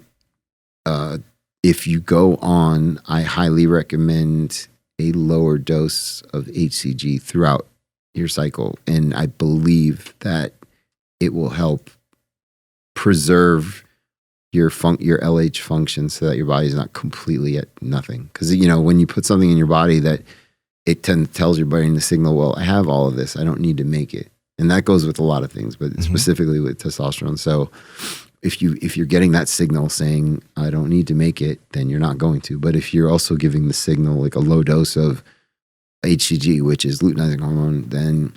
if you go on, I highly recommend a lower dose of HCG throughout your cycle. And I believe that it will help preserve your LH function so that your body's not completely at nothing. Because, when you put something in your body that it tells your brain to signal, well, I have all of this, I don't need to make it. And that goes with a lot of things, but specifically with testosterone. So if you're getting that signal saying, I don't need to make it, then you're not going to. But if you're also giving the signal, like a low dose of HCG, which is luteinizing hormone, then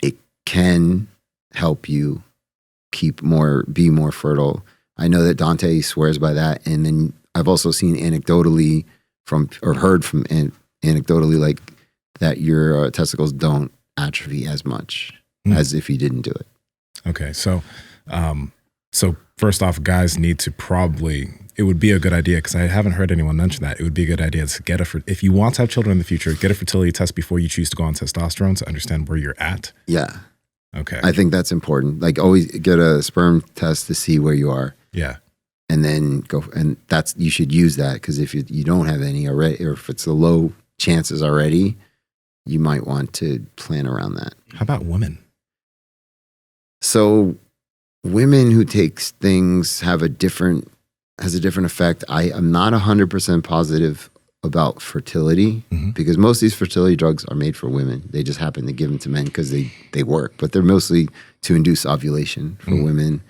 it can help you be more fertile. I know that Dante swears by that. And then I've also seen anecdotally heard from anecdotally, like, that your testicles don't atrophy as much as if you didn't do it. Okay. So first off, guys need to it would be a good idea, because I haven't heard anyone mention that. It would be a good idea to if you want to have children in the future, get a fertility test before you choose to go on testosterone to understand where you're at. Yeah. Okay. I think that's important. Like, always get a sperm test to see where you are. Yeah. And then you should use that, because if you don't have any already, or if it's a low chances already, you might want to plan around that. How about women? So women who take things has a different effect. I am not 100% positive about fertility, because most of these fertility drugs are made for women. They just happen to give them to men because they work, but they're mostly to induce ovulation for women.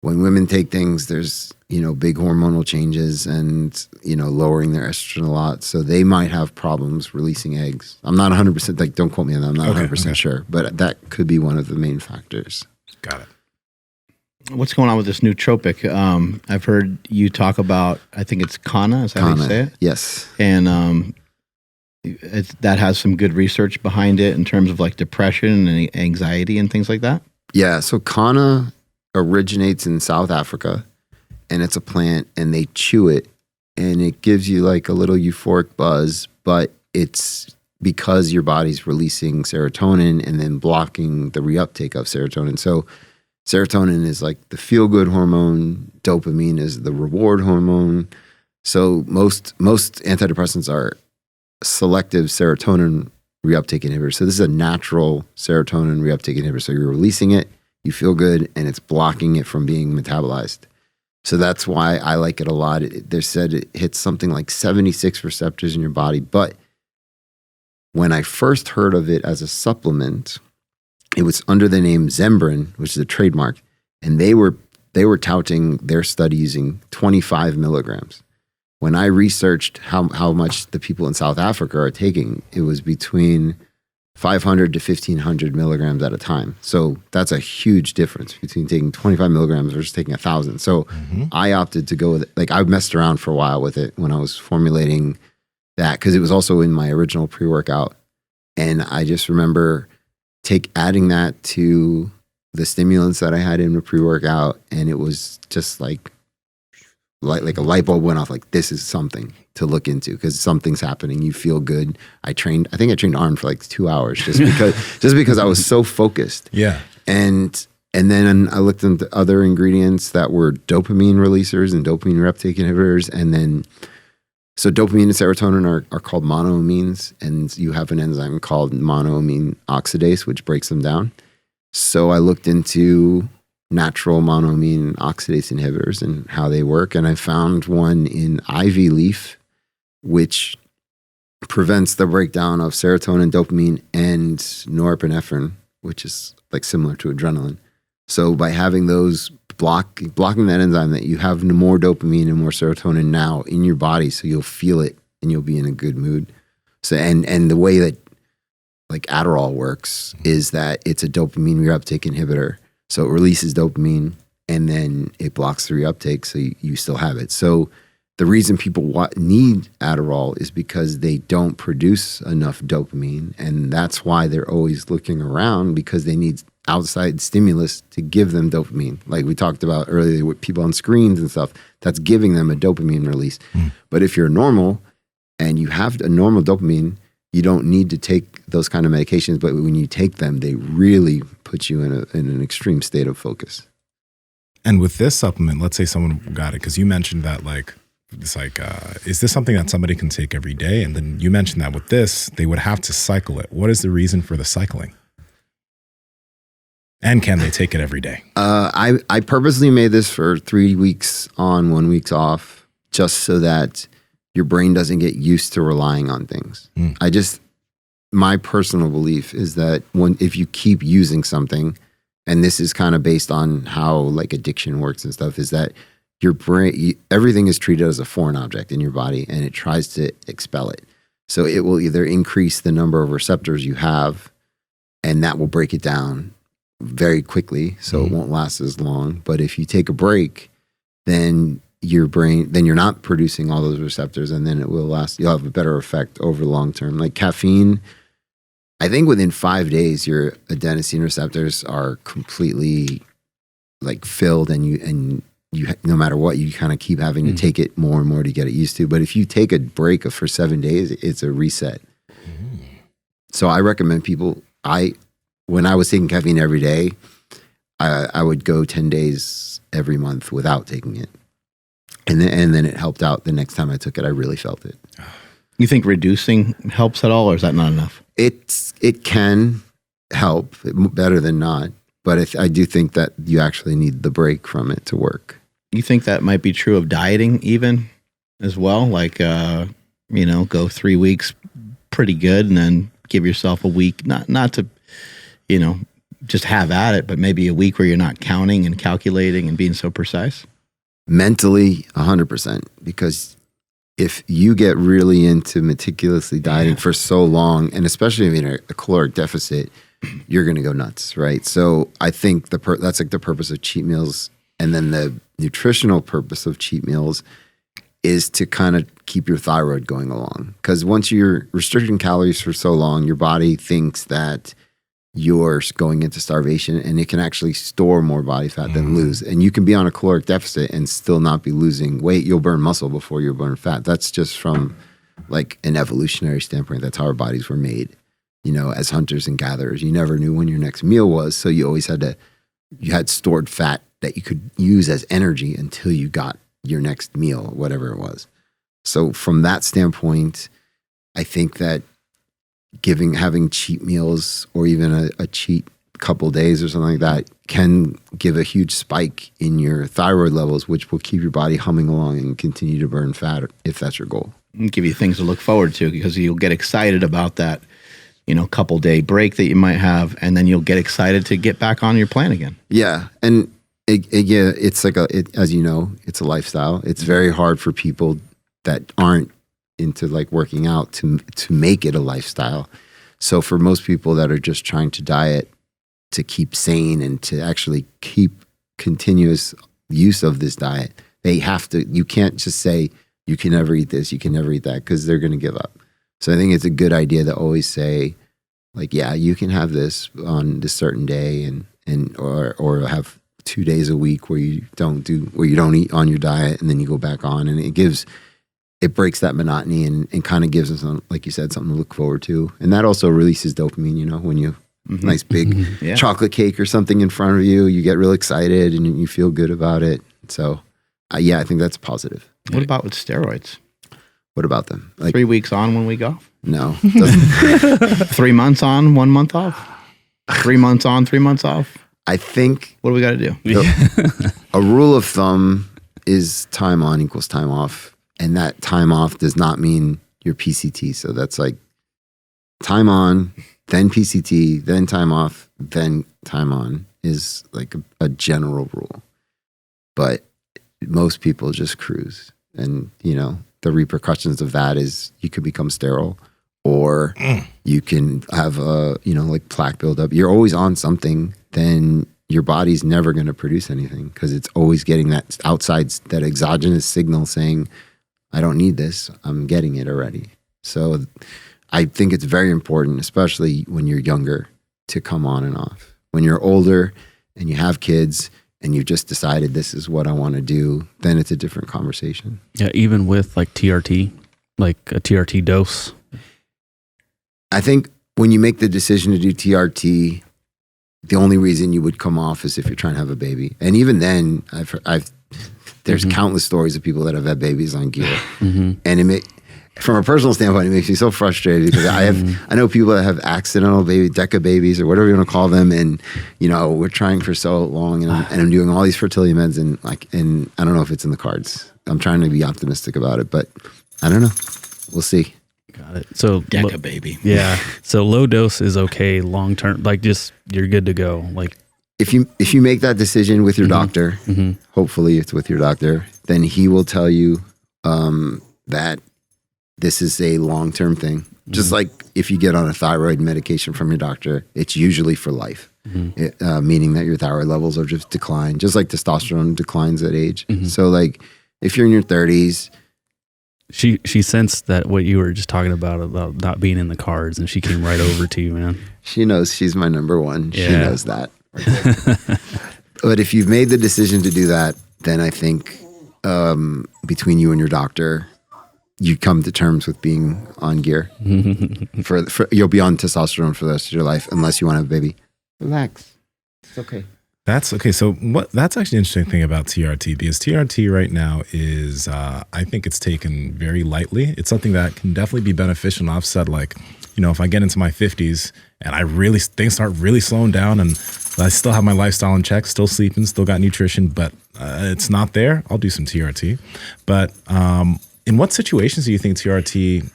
When women take things, there's, big hormonal changes and, lowering their estrogen a lot. So they might have problems releasing eggs. I'm not 100%, like, don't quote me on that. I'm not 100% sure, but that could be one of the main factors. Got it. What's going on with this nootropic? I've heard you talk about, I think it's Kana, is that how you say it? Yes. And that has some good research behind it in terms of like depression and anxiety and things like that? Yeah, so Kana originates in South Africa, and it's a plant, and they chew it, and it gives you like a little euphoric buzz, but it's because your body's releasing serotonin and then blocking the reuptake of serotonin. So serotonin is like the feel-good hormone. Dopamine is the reward hormone. So most antidepressants are selective serotonin reuptake inhibitors. So this is a natural serotonin reuptake inhibitor. So you're releasing it, you feel good, and it's blocking it from being metabolized. So that's why I like it a lot. They said it hits something like 76 receptors in your body. But when I first heard of it as a supplement, it was under the name Zembrin, which is a trademark, and they were touting their study using 25 milligrams. When I researched how much the people in South Africa are taking, it was between 500 to 1,500 milligrams at a time. So that's a huge difference between taking 25 milligrams versus taking 1,000. So I opted to go with it. Like, I messed around for a while with it when I was formulating that, because it was also in my original pre-workout. And I just remember adding that to the stimulants that I had in the pre-workout, and it was just like a light bulb went off. Like, this is something to look into, because something's happening. You feel good. I think I trained arm for like 2 hours just because I was so focused. Yeah. And then I looked into other ingredients that were dopamine releasers and dopamine reuptake inhibitors. And then, so dopamine and serotonin are called monoamines, and you have an enzyme called monoamine oxidase, which breaks them down. So I looked into natural monoamine oxidase inhibitors and how they work. And I found one in ivy leaf, which prevents the breakdown of serotonin, dopamine, and norepinephrine, which is like similar to adrenaline. So by having those blocking that enzyme, that you have more dopamine and more serotonin now in your body, so you'll feel it and you'll be in a good mood. So and the way that like Adderall works is that it's a dopamine reuptake inhibitor. So it releases dopamine and then it blocks the reuptake, so you still have it. So the reason people need Adderall is because they don't produce enough dopamine, and that's why they're always looking around, because they need outside stimulus to give them dopamine. Like we talked about earlier with people on screens and stuff, that's giving them a dopamine release. But if you're normal and you have a normal dopamine, you don't need to take those kind of medications. But when you take them, they really put you in an extreme state of focus. And with this supplement, let's say someone got it, because you mentioned that like, it's like, is this something that somebody can take every day? And then you mentioned that with this, they would have to cycle it. What is the reason for the cycling? And can they take it every day? I purposely made this for 3 weeks on, 1 week off, just so that your brain doesn't get used to relying on things. My personal belief is that if you keep using something, and this is kind of based on how like addiction works and stuff, is that your brain, everything is treated as a foreign object in your body, and it tries to expel it. So it will either increase the number of receptors you have, and that will break it down very quickly, so it won't last as long. But if you take a break, then your brain, then you're not producing all those receptors, and then it will last. You'll have a better effect over the long term. Like caffeine, I think within 5 days, your adenosine receptors are completely like filled, and you no matter what, you kind of keep having to take it more and more to get it used to. But if you take a break for 7 days, it's a reset. So I recommend people. When I was taking caffeine every day, I would go 10 days every month without taking it. And then it helped out. The next time I took it, I really felt it. You think reducing helps at all, or is that not enough? It can help better than not, but I do think that you actually need the break from it to work. You think that might be true of dieting even as well? Like, go 3 weeks pretty good, and then give yourself a week, not to, just have at it, but maybe a week where you're not counting and calculating and being so precise? Mentally, 100%, because if you get really into meticulously dieting for so long, and especially if you're in a caloric deficit, you're going to go nuts, right? So I think that's like the purpose of cheat meals. And then the nutritional purpose of cheat meals is to kind of keep your thyroid going along. Because once you're restricting calories for so long, your body thinks that you're going into starvation, and it can actually store more body fat than lose. And you can be on a caloric deficit and still not be losing weight. You'll burn muscle before you burn fat. That's just from like an evolutionary standpoint. That's how our bodies were made. You know, as hunters and gatherers, you never knew when your next meal was. So you always you had stored fat that you could use as energy until you got your next meal, whatever it was. So from that standpoint, I think that having cheat meals or even a cheat couple days or something like that can give a huge spike in your thyroid levels, which will keep your body humming along and continue to burn fat if that's your goal. And give you things to look forward to, because you'll get excited about that, couple day break that you might have, and then you'll get excited to get back on your plan again. Yeah. And it's like as you know, it's a lifestyle. It's very hard for people that aren't into like working out to make it a lifestyle. So for most people that are just trying to diet to keep sane and to actually keep continuous use of this diet, you can't just say you can never eat this, you can never eat that, because they're going to give up. So I think it's a good idea to always say, like, yeah, you can have this on this certain day, or have 2 days a week where you don't eat on your diet, and then you go back on, and it breaks that monotony and kind of gives us, like you said, something to look forward to. And that also releases dopamine, when you nice big chocolate cake or something in front of you, you get real excited and you feel good about it. So I think that's positive. What about with steroids? What about them? Like 3 weeks on, 1 week off? No. 3 months on, 1 month off? 3 months on, 3 months off? I think what do we got to do? A rule of thumb is time on equals time off. And that time off does not mean your PCT. So that's like time on, then PCT, then time off, then time on is like a general rule. But most people just cruise. And, the repercussions of that is you could become sterile, or you can have like plaque buildup. You're always on something, then your body's never going to produce anything, because it's always getting that outside, that exogenous signal saying, I don't need this, I'm getting it already. So I think it's very important, especially when you're younger, to come on and off. When you're older and you have kids and you've just decided this is what I want to do, then it's a different conversation. Yeah, even with like TRT, like a TRT dose. I think when you make the decision to do TRT, the only reason you would come off is if you're trying to have a baby. And even then, there's countless stories of people that have had babies on gear. And from a personal standpoint, it makes me so frustrated, because I know people that have accidental DECA babies or whatever you want to call them, and we're trying for so long, and I'm doing all these fertility meds, and I don't know if it's in the cards. I'm trying to be optimistic about it, but I don't know. We'll see. Got it. So DECA baby. Yeah. So low dose is okay long term. Like just you're good to go. Like if you make that decision with your doctor, hopefully it's with your doctor, then he will tell you that this is a long-term thing. Just like if you get on a thyroid medication from your doctor, it's usually for life, meaning that your thyroid levels are just declined, just like testosterone declines at age. So like if you're in your 30s, she sensed that what you were just talking about not being in the cards, and she came right over to you, man. She knows she's my number one. Yeah. She knows that. But if you've made the decision to do that, then I think between you and your doctor, you come to terms with being on gear. for you'll be on testosterone for the rest of your life, unless you want to have a baby. Relax. It's okay. That's okay. So that's actually an interesting thing about TRT, because TRT right now is, I think it's taken very lightly. It's something that can definitely be beneficial and offset. Like, if I get into my 50s and things start really slowing down, and I still have my lifestyle in check, still sleeping, still got nutrition, but it's not there, I'll do some TRT. But in what situations do you think TRT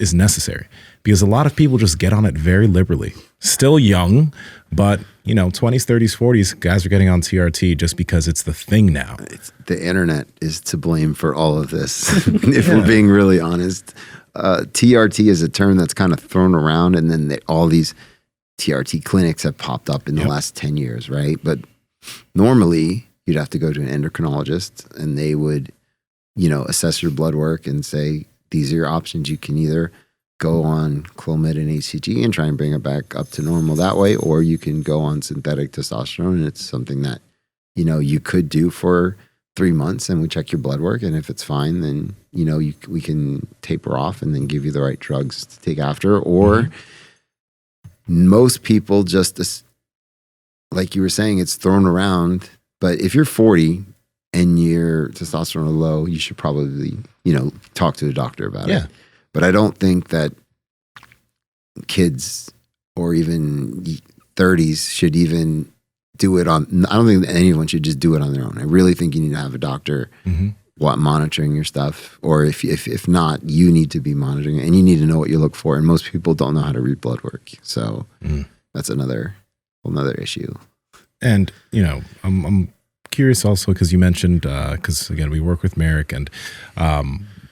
is necessary? Because a lot of people just get on it very liberally. Still young, but 20s, 30s, 40s, guys are getting on TRT just because it's the thing now. The internet is to blame for all of this. If we're being really honest, TRT is a term that's kind of thrown around, and then all these TRT clinics have popped up in the last 10 years, right? But normally you'd have to go to an endocrinologist, and they would, assess your blood work and say, these are your options. You can either go on Clomid and HCG and try and bring it back up to normal that way, or you can go on synthetic testosterone, and it's something that, you could do for 3 months and we check your blood work. And if it's fine, then, we can taper off and then give you the right drugs to take after. Or most people just, like you were saying, it's thrown around. But if you're 40 and your testosterone is low, you should probably, talk to a doctor about it. But I don't think that kids or even 30s should even do it on, I don't think that anyone should just do it on their own. I really think you need to have a doctor monitoring your stuff. Or if not, you need to be monitoring it and you need to know what you look for. And most people don't know how to read blood work. So that's another issue. And, I'm curious also because you mentioned, because again, we work with Merrick, and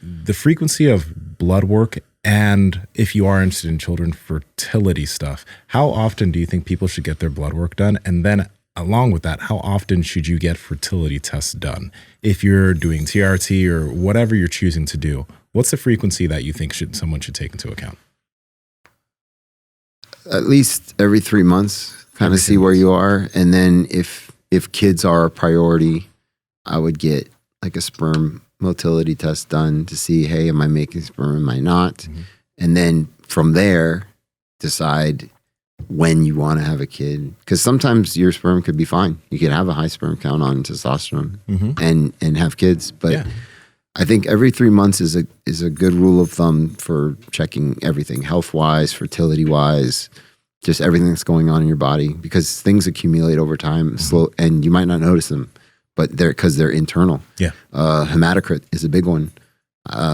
the frequency of blood work, and if you are interested in children fertility stuff, how often do you think people should get their blood work done? And then along with that, how often should you get fertility tests done? If you're doing TRT or whatever you're choosing to do, what's the frequency that you think someone should take into account? At least every 3 months, kind of see where you are. And then if kids are a priority, I would get like a sperm motility test done to see, hey, am I making sperm? Am I not? And then from there, decide when you want to have a kid. Because sometimes your sperm could be fine. You could have a high sperm count on testosterone and have kids. But I think every 3 months is a good rule of thumb for checking everything, health-wise, fertility-wise, just everything that's going on in your body, because things accumulate over time, slow, and you might not notice them, but because they're internal. Hematocrit is a big one,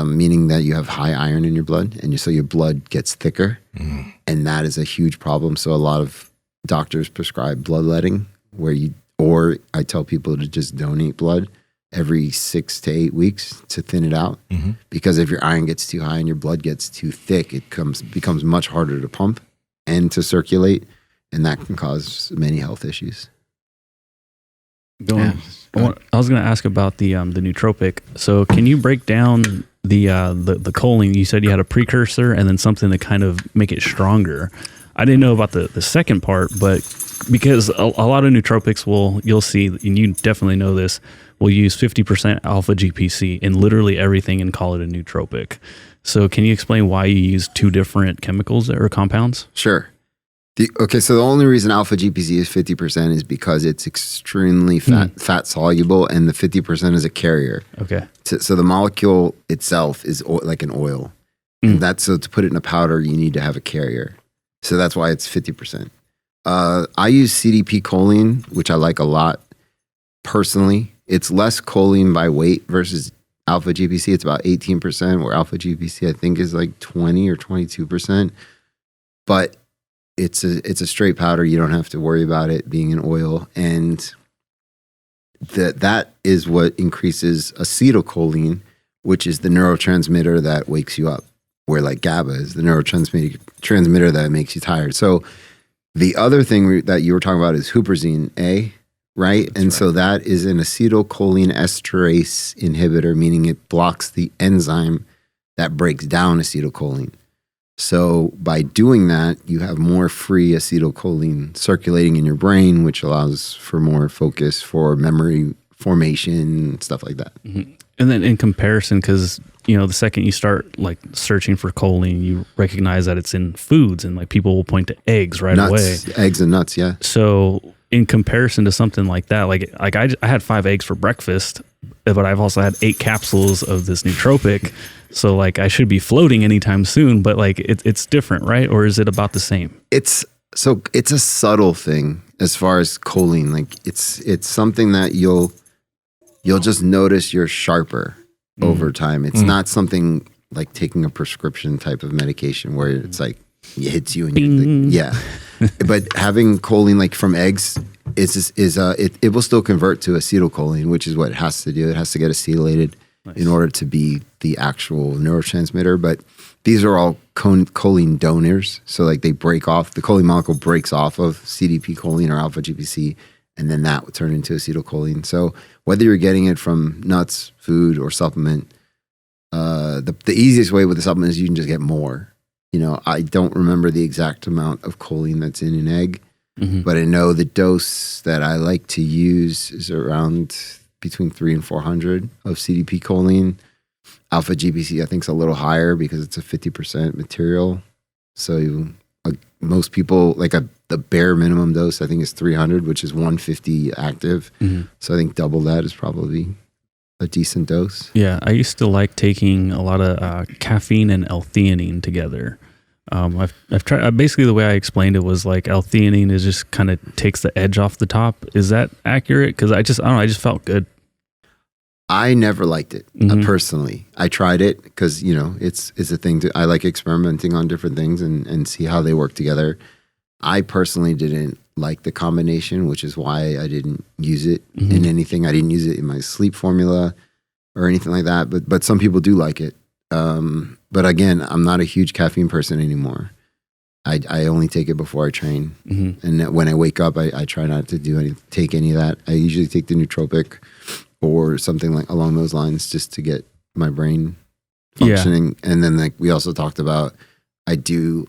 meaning that you have high iron in your blood, and so your blood gets thicker, and that is a huge problem. So a lot of doctors prescribe bloodletting, or I tell people to just donate blood every 6 to 8 weeks to thin it out, because if your iron gets too high and your blood gets too thick, it becomes much harder to pump and to circulate, and that can cause many health issues. I was going to ask about the nootropic. So can you break down the choline? You said you had a precursor and then something to kind of make it stronger. I didn't know about the second part, but because a lot of nootropics you'll see, and you definitely know this, will use 50% alpha GPC in literally everything and call it a nootropic. So can you explain why you use two different chemicals or compounds? Sure. So the only reason alpha GPC is 50% is because it's extremely fat soluble, and the 50% is a carrier. Okay. So the molecule itself is like an oil. And so to put it in a powder, you need to have a carrier. So that's why it's 50%. I use CDP choline, which I like a lot personally. It's less choline by weight versus alpha GPC. It's about 18%, where alpha GPC I think is like 20 or 22%. But it's a straight powder. You don't have to worry about it being an oil. And that is what increases acetylcholine, which is the neurotransmitter that wakes you up, where like GABA is the neurotransmitter that makes you tired. So the other thing that you were talking about is huperzine A, right? That's right. So that is an acetylcholine esterase inhibitor, meaning it blocks the enzyme that breaks down acetylcholine. So by doing that, you have more free acetylcholine circulating in your brain, which allows for more focus, for memory formation, stuff like that. And then in comparison, because the second you start like searching for choline, you recognize that it's in foods, and like people will point to eggs right away. Eggs and nuts, yeah. So in comparison to something like that, like I had 5 eggs for breakfast, but I've also had 8 capsules of this nootropic. So like I should be floating anytime soon, but like it's different, right? Or is it about the same? It's a subtle thing as far as choline. Like it's something that you'll just notice you're sharper over time. It's not something like taking a prescription type of medication where it's like it hits you and you're But having choline like from eggs it will still convert to acetylcholine, which is what it has to do. It has to get acetylated in order to be the actual neurotransmitter. But these are all choline donors. So like they break off, the choline molecule breaks off of CDP choline or alpha GPC, and then that would turn into acetylcholine. So whether you're getting it from nuts, food, or supplement, the easiest way with the supplement is you can just get more. I don't remember the exact amount of choline that's in an egg, but I know the dose that I like to use is around between 300 and 400 of CDP choline. Alpha GPC, I think, is a little higher because it's a 50% material. So most people, the bare minimum dose, I think, is 300, which is 150 active. So I think double that is probably a decent dose. Yeah, I used to like taking a lot of caffeine and L-Theanine together. I've tried. Basically, the way I explained it was like L-Theanine is just kind of takes the edge off the top. Is that accurate? Because I don't know. I just felt good. I never liked it personally. I tried it because it's a thing. I like experimenting on different things and see how they work together. I personally didn't like the combination, which is why I didn't use it in anything. I didn't use it in my sleep formula or anything like that. But some people do like it. But again, I'm not a huge caffeine person anymore. I only take it before I train, and when I wake up, I try not to take any of that. I usually take the nootropic or something like along those lines just to get my brain functioning. And then we also talked about, I do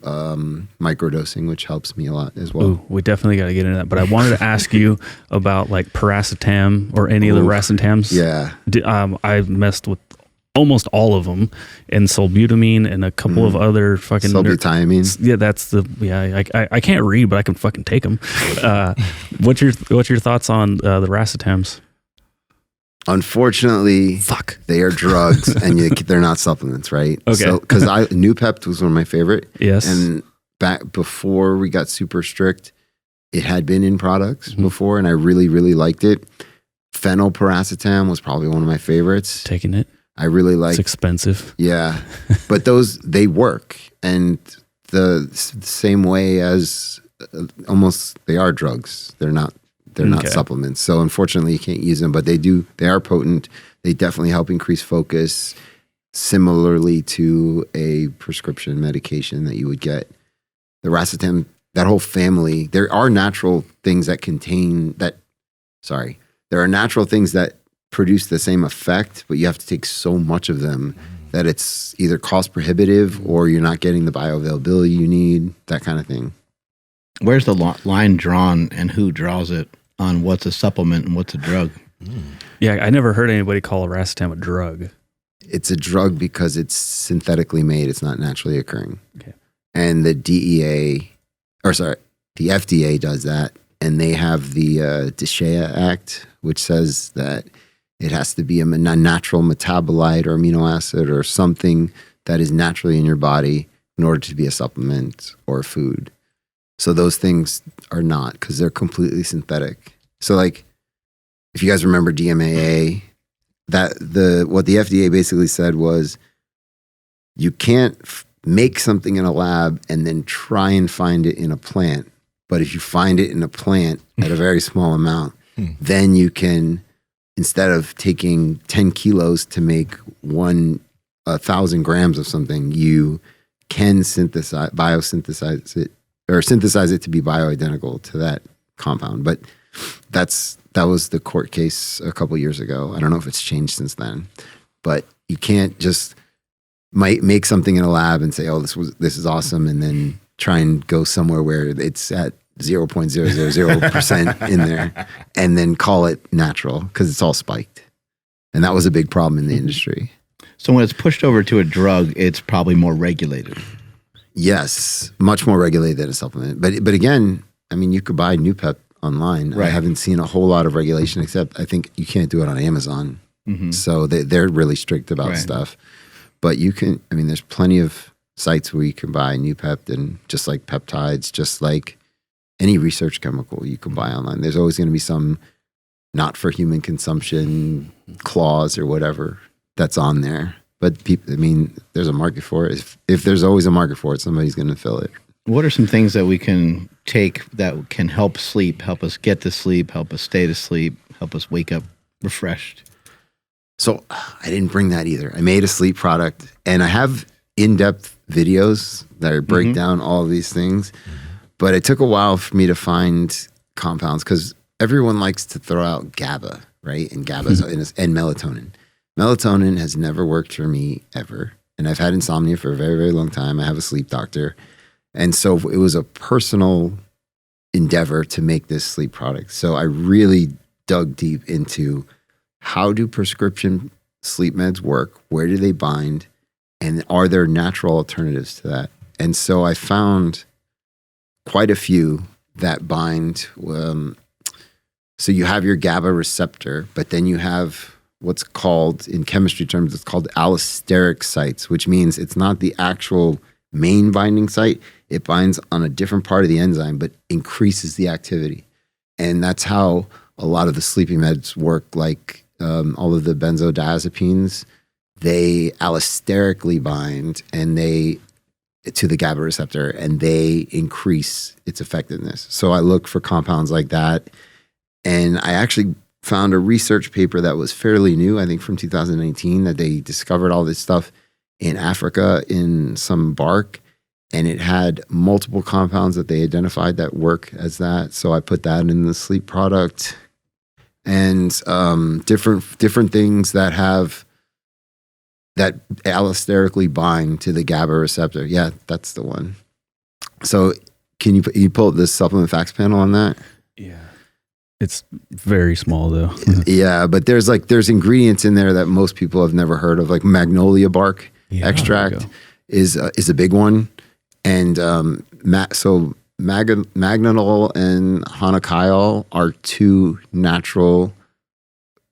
microdosing, which helps me a lot as well. Ooh, we definitely got to get into that. But I wanted to ask you about like Piracetam or any of the Racetams. Yeah. I messed with almost all of them, and Solbutamine and a couple of other fucking Solbutamine. Yeah, that's I can't read, but I can fucking take them. What's your thoughts on the Racetams? Unfortunately, they are drugs, and they're not supplements, right? Okay. So, because Noopept was one of my favorite. Yes. And back before we got super strict, it had been in products before, and I really, really liked it. Phenylpiracetam was probably one of my favorites. Taking it. I really like. It's expensive. Yeah, but they work, and the same way as almost they are drugs. They're not supplements. So unfortunately, you can't use them, but they do. They are potent. They definitely help increase focus, similarly to a prescription medication that you would get. The Racetam, that whole family. There are natural things that there are natural things that produce the same effect, but you have to take so much of them that it's either cost prohibitive or you're not getting the bioavailability you need, that kind of thing. Where's the line drawn, and who draws it on what's a supplement and what's a drug? Yeah, I never heard anybody call a Racetam a drug. It's a drug because it's synthetically made. It's not naturally occurring. Okay. And the the FDA does that, and they have the DSHEA Act, which says that it has to be a natural metabolite or amino acid or something that is naturally in your body in order to be a supplement or a food. So those things are not, because they're completely synthetic. So like, if you guys remember DMAA, what the FDA basically said was, you can't make something in a lab and then try and find it in a plant. But if you find it in a plant at a very small amount, then you can, instead of taking 10 kilos to make 1,000 grams of something, you can biosynthesize it, or synthesize it to be bioidentical to that compound. But that was the court case a couple years ago. I don't know if it's changed since then, but you can't just make something in a lab and say, oh, this is awesome, and then try and go somewhere where it's at 0.000% in there and then call it natural, because it's all spiked. And that was a big problem in the industry. So when it's pushed over to a drug, it's probably more regulated. Yes, much more regulated than a supplement. But again, I mean, you could buy Noopept online. Right. I haven't seen a whole lot of regulation, except I think you can't do it on Amazon. So they're really strict about stuff. But you can, I mean, there's plenty of sites where you can buy Noopept, and just like peptides, just like any research chemical you can buy online. There's always going to be some not for human consumption clause or whatever that's on there. But people, I mean, there's a market for it. If there's always a market for it, somebody's going to fill it. What are some things that we can take that can help sleep, help us get to sleep, help us stay to sleep, help us wake up refreshed? So I didn't bring that either. I made a sleep product, and I have in-depth videos that break down all of these things. But it took a while for me to find compounds, because everyone likes to throw out GABA, right? And GABA and melatonin. Melatonin has never worked for me ever. And I've had insomnia for a very, very long time. I have a sleep doctor. And so it was a personal endeavor to make this sleep product. So I really dug deep into how do prescription sleep meds work? Where do they bind? And are there natural alternatives to that? And so I found quite a few that bind. So you have your GABA receptor, but then you have what's called, in chemistry terms, it's called allosteric sites, which means it's not the actual main binding site. It binds on a different part of the enzyme, but increases the activity. And that's how a lot of the sleeping meds work, like all of the benzodiazepines. They allosterically bind to the GABA receptor, and they increase its effectiveness. So I look for compounds like that. And I actually found a research paper that was fairly new, I think from 2019, that they discovered all this stuff in Africa in some bark. And it had multiple compounds that they identified that work as that. So I put that in the sleep product. And different things that allosterically bind to the GABA receptor. Yeah, that's the one. So can you pull up this supplement facts panel on that? Yeah. It's very small though. Yeah, but there's ingredients in there that most people have never heard of, like magnolia bark extract is a big one. And so magnanol and honochiol are two natural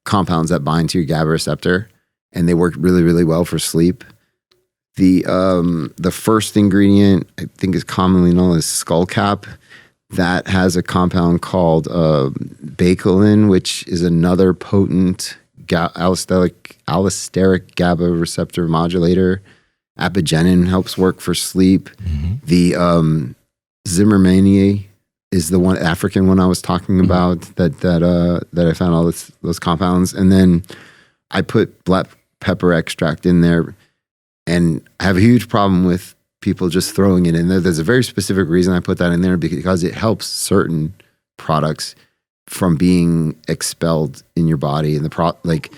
compounds that bind to your GABA receptor, and they work really, really well for sleep. The first ingredient, I think, is commonly known as skullcap. That has a compound called bakelin, which is another potent allosteric GABA receptor modulator. Apigenin helps work for sleep. Mm-hmm. The Zimmermania is the one African one I was talking about that I found all those compounds. And then I put black pepper extract in there, and I have a huge problem with people just throwing it in there. There's a very specific reason I put that in there, because it helps certain products from being expelled in your body. And like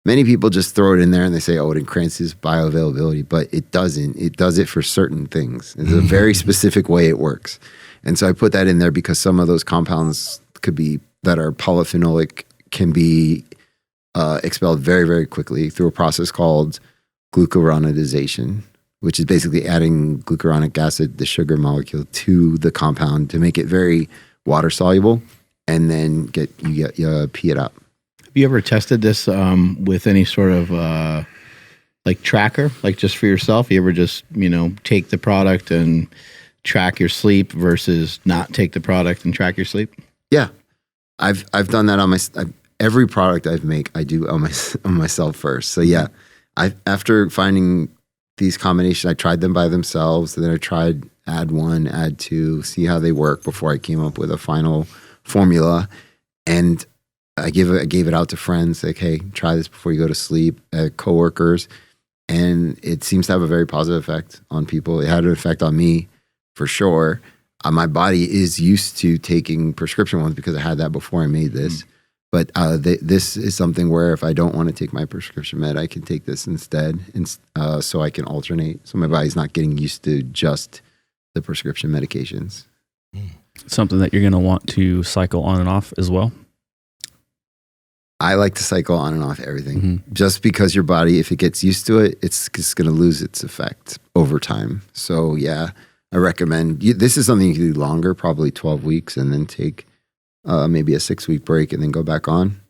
many people just throw it in there and they say, oh, it increases bioavailability, but it doesn't. It does it for certain things. It's a very specific way it works. And so I put that in there because some of those compounds that are polyphenolic can be expelled very, very quickly through a process called glucuronidization, which is basically adding glucuronic acid, the sugar molecule, to the compound to make it very water soluble, and then you pee it out. Have you ever tested this with any sort of like tracker, like just for yourself? You ever just take the product and track your sleep versus not take the product and track your sleep? Yeah, I've done that on every product I do on myself first. So yeah, after finding these combinations, I tried them by themselves, and then I tried add 1, add 2, see how they work before I came up with a final formula. And I gave it out to friends, like, hey, try this before you go to sleep, coworkers, and it seems to have a very positive effect on people. It had an effect on me, for sure. My body is used to taking prescription ones because I had that before I made this. But this is something where if I don't want to take my prescription med, I can take this instead, so I can alternate. So my body's not getting used to just the prescription medications. Something that you're going to want to cycle on and off as well? I like to cycle on and off everything. Just because your body, if it gets used to it, it's just going to lose its effect over time. So yeah, I recommend, this is something you can do longer, probably 12 weeks, and then take maybe a 6-week break and then go back on.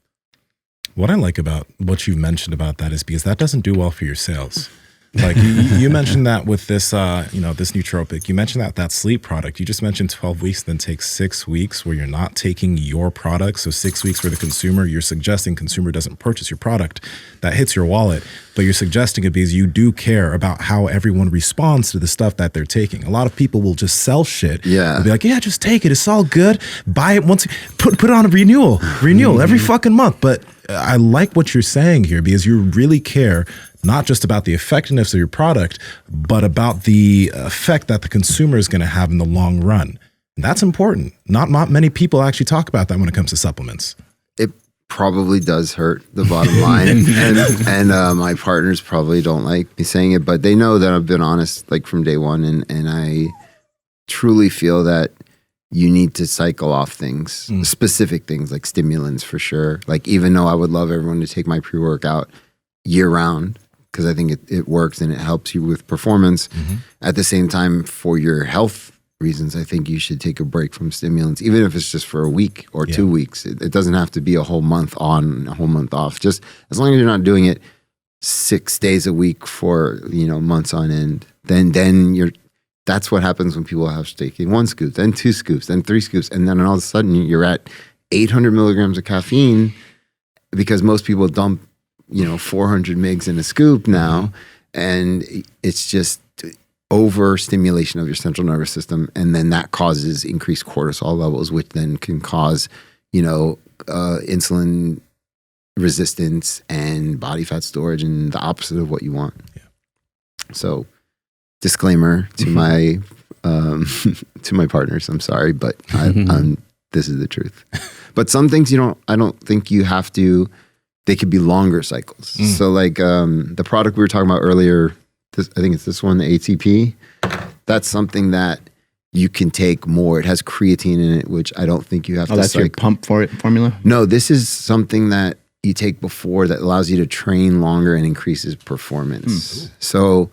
What I like about what you've mentioned about that is because that doesn't do well for your sales. Like you mentioned that with this, this nootropic, you mentioned that sleep product, you just mentioned 12 weeks, then take 6 weeks where you're not taking your product. So 6 weeks for the consumer, you're suggesting consumer doesn't purchase your product. That hits your wallet, but you're suggesting it because you do care about how everyone responds to the stuff that they're taking. A lot of people will just sell shit. Yeah. They'll be like, yeah, just take it. It's all good. Buy it once, put it on a renewal every fucking month. But I like what you're saying here because you really care not just about the effectiveness of your product, but about the effect that the consumer is going to have in the long run. And that's important. Not many people actually talk about that when it comes to supplements. It probably does hurt the bottom line. and my partners probably don't like me saying it, but they know that I've been honest like from day one. And I truly feel that you need to cycle off things, specific things like stimulants for sure. Like, even though I would love everyone to take my pre-workout year round, because I think it works and it helps you with performance. At the same time, for your health reasons, I think you should take a break from stimulants, even if it's just for a week or 2 weeks. It doesn't have to be a whole month on, a whole month off. Just as long as you're not doing it 6 days a week for, months on end, then that's what happens when people have taking 1 scoop, then 2 scoops, then 3 scoops, and then all of a sudden you're at 800 milligrams of caffeine, because most people dump 400 mgs in a scoop now, and it's just overstimulation of your central nervous system, and then that causes increased cortisol levels, which then can cause insulin resistance and body fat storage, and the opposite of what you want. So, disclaimer to my to my partners, I'm sorry, but this is the truth. But some things I don't think you have to. They could be longer cycles. So like the product we were talking about earlier, I think it's this one, the ATP. That's something that you can take more. It has creatine in it, which I don't think you have to. That's your pump formula? No, this is something that you take before that allows you to train longer and increases performance. So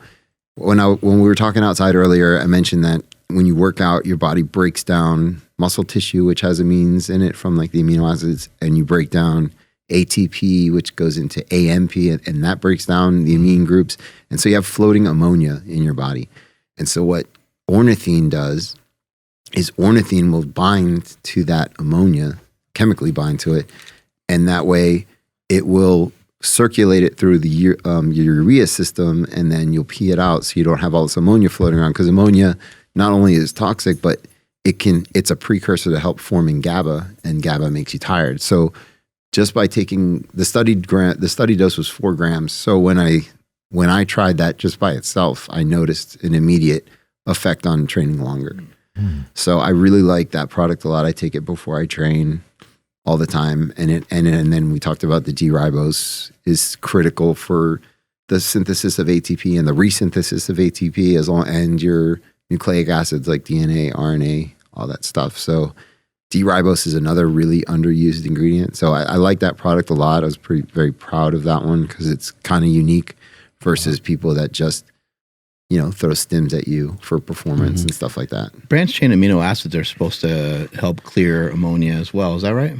when we were talking outside earlier, I mentioned that when you work out, your body breaks down muscle tissue, which has amines in it from like the amino acids, and you break down ATP, which goes into AMP, and that breaks down the amine groups. And so you have floating ammonia in your body. And so what ornithine does is ornithine will bind to that ammonia, chemically bind to it, and that way it will circulate it through the your urea system, and then you'll pee it out so you don't have all this ammonia floating around, because ammonia not only is toxic, but it's a precursor to help forming GABA, and GABA makes you tired. So just by taking the study dose was 4 grams. So when I tried that just by itself, I noticed an immediate effect on training longer. So I really like that product a lot. I take it before I train all the time, and then we talked about the D-ribose is critical for the synthesis of ATP and the resynthesis of ATP, and your nucleic acids like DNA, RNA, all that stuff. So D-ribose is another really underused ingredient. So I like that product a lot. I was very proud of that one, because it's kind of unique versus people that just, throw stims at you for performance and stuff like that. Branched chain amino acids are supposed to help clear ammonia as well. Is that right?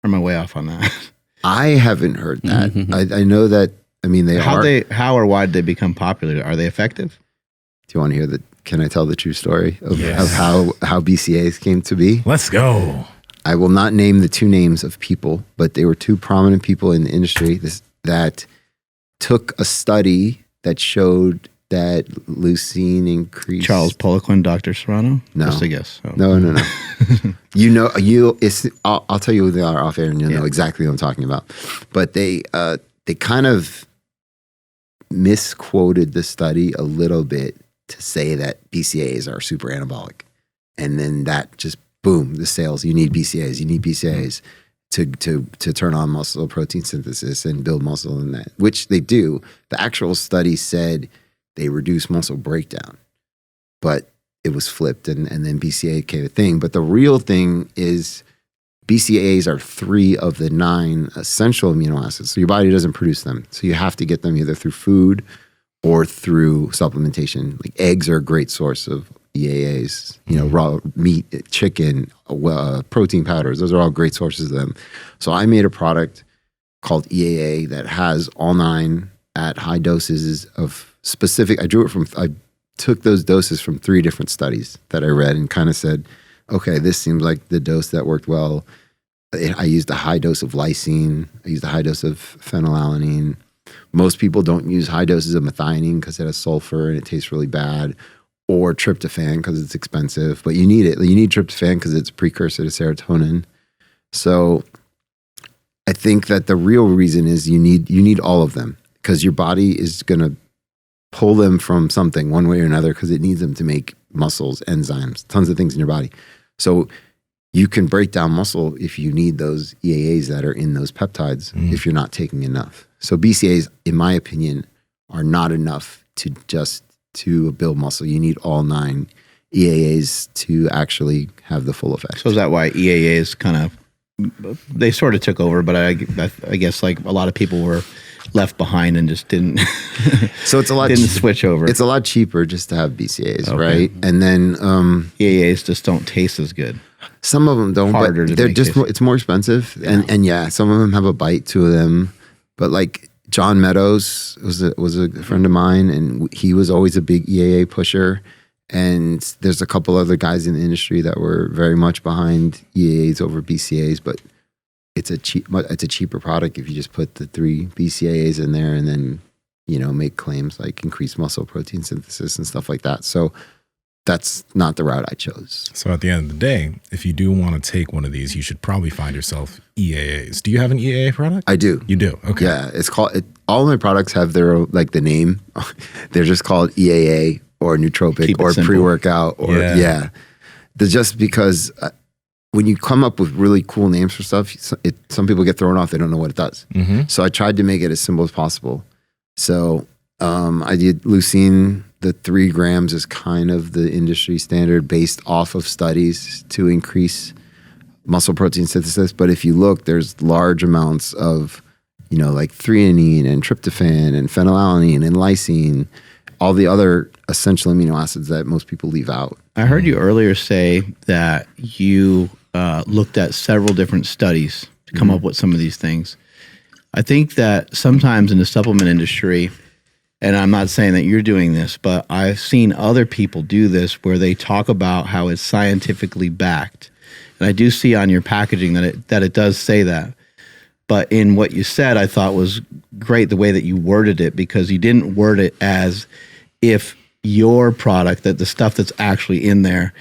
Or am I way off on that? I haven't heard that. I know that, How or why did they become popular? Are they effective? Do you want to hear can I tell the true story of how BCAAs came to be? Let's go. I will not name the 2 names of people, but they were 2 prominent people in the industry that took a study that showed that leucine increased. Charles Poliquin, Dr. Serrano? No. Just a guess. Oh. No. I'll tell you who they are off air, and you'll know exactly what I'm talking about. But they kind of misquoted the study a little bit to say that BCAAs are super anabolic. And then that just, boom, the sales. You need BCAAs to turn on muscle protein synthesis and build muscle in that, which they do. The actual study said they reduce muscle breakdown, but it was flipped, and then BCAA became a thing. But the real thing is BCAAs are 3 of the 9 essential amino acids. So your body doesn't produce them. So you have to get them either through food or through supplementation. Like eggs are a great source of EAAs, raw meat, chicken, protein powders. Those are all great sources of them. So I made a product called EAA that has all 9 at high doses of specific. I took those doses from 3 different studies that I read and kind of said, okay, this seems like the dose that worked well. I used a high dose of lysine. I used a high dose of phenylalanine. Most people don't use high doses of methionine because it has sulfur and it tastes really bad, or tryptophan because it's expensive, but you need it. You need tryptophan because it's a precursor to serotonin. So I think that the real reason is you need all of them, because your body is going to pull them from something one way or another, because it needs them to make muscles, enzymes, tons of things in your body. So you can break down muscle if you need those EAAs that are in those peptides if you're not taking enough. So BCAAs, in my opinion, are not enough to build muscle. You need all 9 EAAs to actually have the full effect. So is that why EAAs kind of, they sort of took over, but I guess like a lot of people were left behind and just didn't So it's a lot didn't switch over. It's a lot cheaper just to have BCAAs, Okay. right? And then EAAs just don't taste as good. some of them don't, Harder to but they're make just taste. it's more expensive. And yeah, some of them have a bite to them. But like John Meadows was a friend of mine, and he was always a big EAA pusher. And there's a couple other guys in the industry that were very much behind EAAs over BCAAs, but it's a cheaper product if you just put the 3 BCAAs in there and then, you know, make claims like increased muscle protein synthesis and stuff like that. So that's not the route I chose. So at the end of the day, if you do want to take one of these, you should probably find yourself EAAs. Do you have an EAA product? I do. You do? Okay. Yeah, it's called. All my products have their own, like the name. They're just called EAA or nootropic Keep it or simple. pre-workout or Yeah. They're just because when you come up with really cool names for stuff, some people get thrown off. They don't know what it does. Mm-hmm. So I tried to make it as simple as possible. So I did leucine. The 3 grams is kind of the industry standard based off of studies to increase muscle protein synthesis. But if you look, there's large amounts of, you know, like threonine and tryptophan and phenylalanine and lysine, all the other essential amino acids that most people leave out. I heard you earlier say that you looked at several different studies to come up with some of these things. I think that sometimes in the supplement industry, and I'm not saying that you're doing this, but I've seen other people do this where they talk about how it's scientifically backed. And I do see on your packaging that it does say that. But in what you said, I thought was great the way that you worded it, because you didn't word it as if your product, that the stuff that's actually in there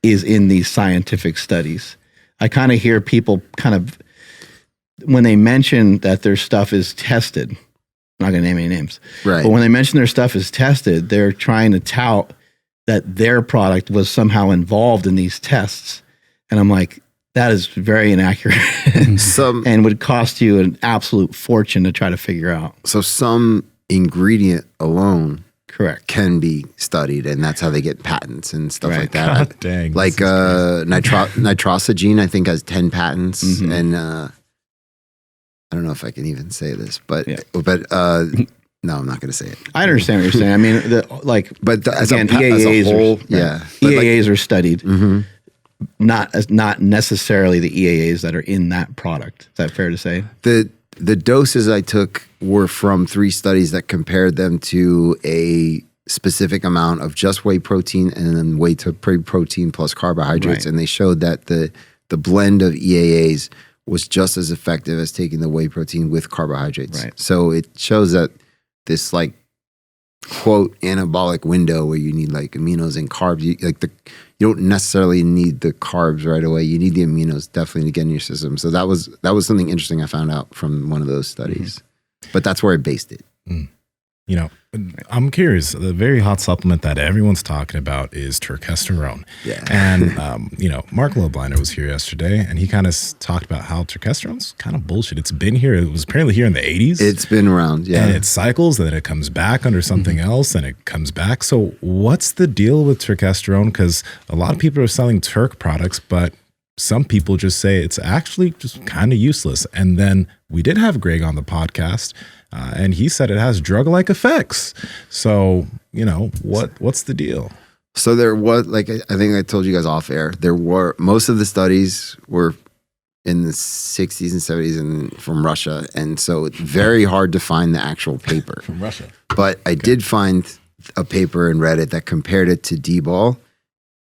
is in these scientific studies. I kind of hear people kind of, when they mention that their stuff is tested, I'm not going to name any names, Right. but when they mention their stuff is tested, they're trying to tout that their product was somehow involved in these tests. And I'm like, that is very inaccurate and would cost you an absolute fortune to try to figure out. So some ingredient alone Correct. can be studied, and that's how they get patents and stuff Right. like that. God dang. Like this is crazy. nitrosogene, I think, has 10 patents, Mhm. and I don't know if I can even say this, but Yeah. no, I'm not going to say it. I understand what you're saying. I mean, But as again, as EAAs whole, are, yeah, But like- EAAs are studied, Mhm. not necessarily the EAAs that are in that product. Is that fair to say? The doses I took were from 3 studies that compared them to a specific amount of just whey protein and then whey to protein plus carbohydrates, Right. and they showed that the blend of EAAs was just as effective as taking the whey protein with carbohydrates. Right. So it shows that this like quote anabolic window where you need like aminos and carbs, you don't necessarily need the carbs right away. You need the aminos definitely to get in your system. So that was something interesting I found out from one of those studies. But that's where I based it. You know, I'm curious. The very hot supplement that everyone's talking about is Turkesterone. Yeah. And, you know, Mark Lobliner was here yesterday, and he kind of talked about how Turkesterone's kind of bullshit. It's been here. It was apparently here in the 80s. It's been around, yeah. And it cycles, then it comes back under something else, and it comes back. So what's the deal with Turkesterone? Because a lot of people are selling Turk products, but some people just say it's actually just kind of useless. And then we did have Greg on the podcast, and he said it has drug-like effects. So, you know, what's the deal? So there was, like, I think I told you guys off air, there were, most of the studies were in the 60s and 70s and from Russia. And so it's very hard to find the actual paper. From Russia. But I did find a paper in Reddit that compared it to D-ball.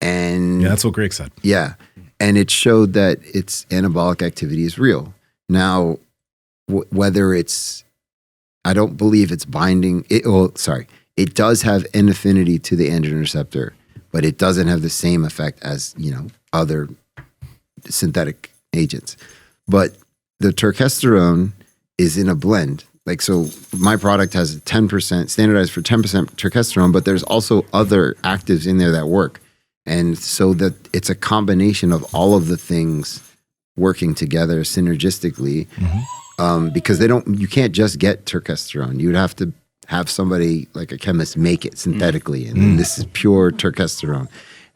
And Yeah, that's what Greg said. yeah. And it showed that its anabolic activity is real. Now, whether it's, I don't believe it's binding, it does have an affinity to the androgen receptor, but it doesn't have the same effect as, you know, other synthetic agents. But the Turkesterone is in a blend. Like, so my product has 10%, standardized for 10% Turkesterone, but there's also other actives in there that work. And so that it's a combination of all of the things working together synergistically, because you can't just get Turkesterone. You would have to have somebody like a chemist make it synthetically, and this is pure Turkesterone.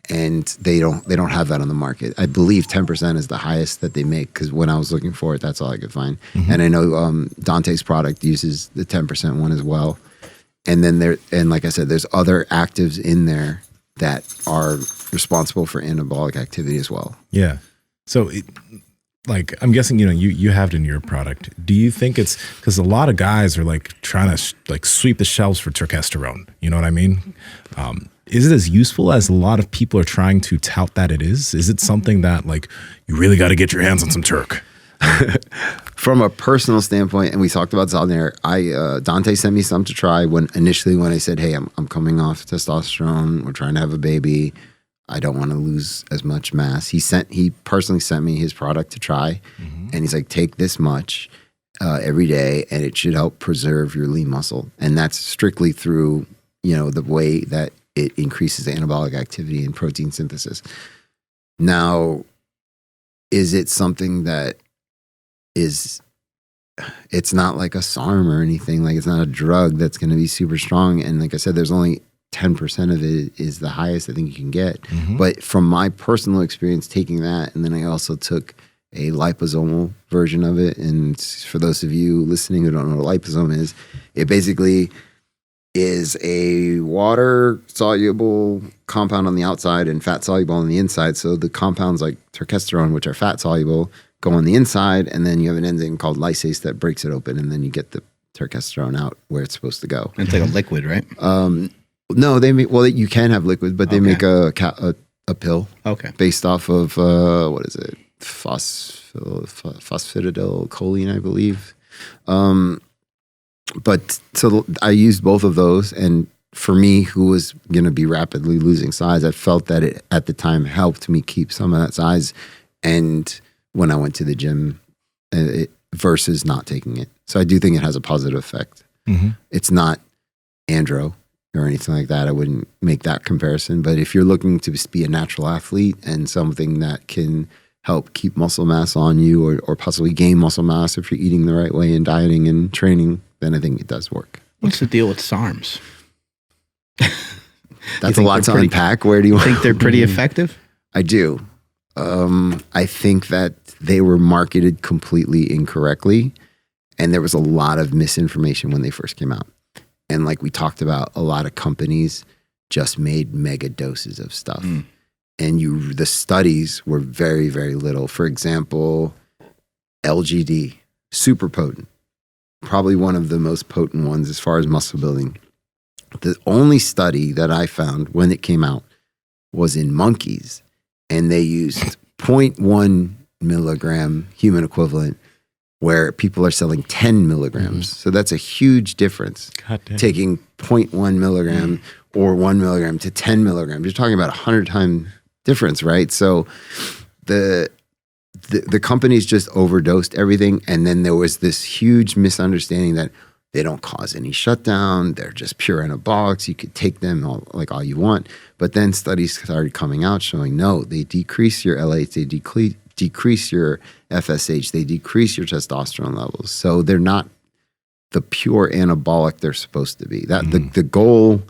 and they don't have that on the market. I believe 10% is the highest that they make, because when I was looking for it, that's all I could find. And I know Dante's product uses the 10% one as well. And then like I said, there's other actives in there that are responsible for anabolic activity as well. Yeah. So like, I'm guessing, you have it in your product. Do you think it's because a lot of guys are like trying to like sweep the shelves for Turkesterone? You know what I mean? Is it as useful as a lot of people are trying to tout that it is? Is it something that like you really got to get your hands on some Turk? From a personal standpoint, and we talked about Zalnair, Dante sent me some to try when I said, hey, I'm coming off testosterone. We're trying to have a baby. I don't want to lose as much mass. He personally sent me his product to try, and he's like, take this much every day, and it should help preserve your lean muscle. And that's strictly through, the way that it increases the anabolic activity and protein synthesis. Now, is it something that it's not like a SARM or anything, like it's not a drug that's going to be super strong. And like I said, there's only 10% of it is the highest I think you can get. But from my personal experience taking that, and then I also took a liposomal version of it. And for those of you listening who don't know what a liposome is, it basically is a water soluble compound on the outside and fat soluble on the inside. So the compounds like Turkesterone, which are fat soluble, go on the inside, and then you have an enzyme called lysase that breaks it open, and then you get the Turkesterone out where it's supposed to go. It's like a liquid, right? No, you can have liquid, but they make a pill. Okay. Based off of what is it? Phosphatidyl choline, I believe. But so I used both of those, and for me, who was going to be rapidly losing size, I felt that it at the time helped me keep some of that size. And when I went to the gym, versus not taking it, so I do think it has a positive effect. It's not andro or anything like that. I wouldn't make that comparison. But if you're looking to be a natural athlete and something that can help keep muscle mass on you, or possibly gain muscle mass if you're eating the right way and dieting and training, then I think it does work. What's the deal with SARMs? That's a lot to unpack. Where do you think they're pretty effective? I do. I think that they were marketed completely incorrectly, and there was a lot of misinformation when they first came out. And like we talked about, a lot of companies just made mega doses of stuff. And the studies were very, very little. For example, LGD, super potent. Probably one of the most potent ones as far as muscle building. The only study that I found when it came out was in monkeys, and they used 0.1 milligram human equivalent, where people are selling 10 milligrams. So that's a huge difference. Taking 0.1 milligram or 1 milligram to 10 milligrams. You're talking about 100-time difference, right? So the companies just overdosed everything, and then there was this huge misunderstanding that they don't cause any shutdown. They're just pure anabolics. You could take them all you want. But then studies started coming out showing, no, they decrease your LH, they decrease your FSH, they decrease your testosterone levels. So they're not the pure anabolic they're supposed to be. That the goal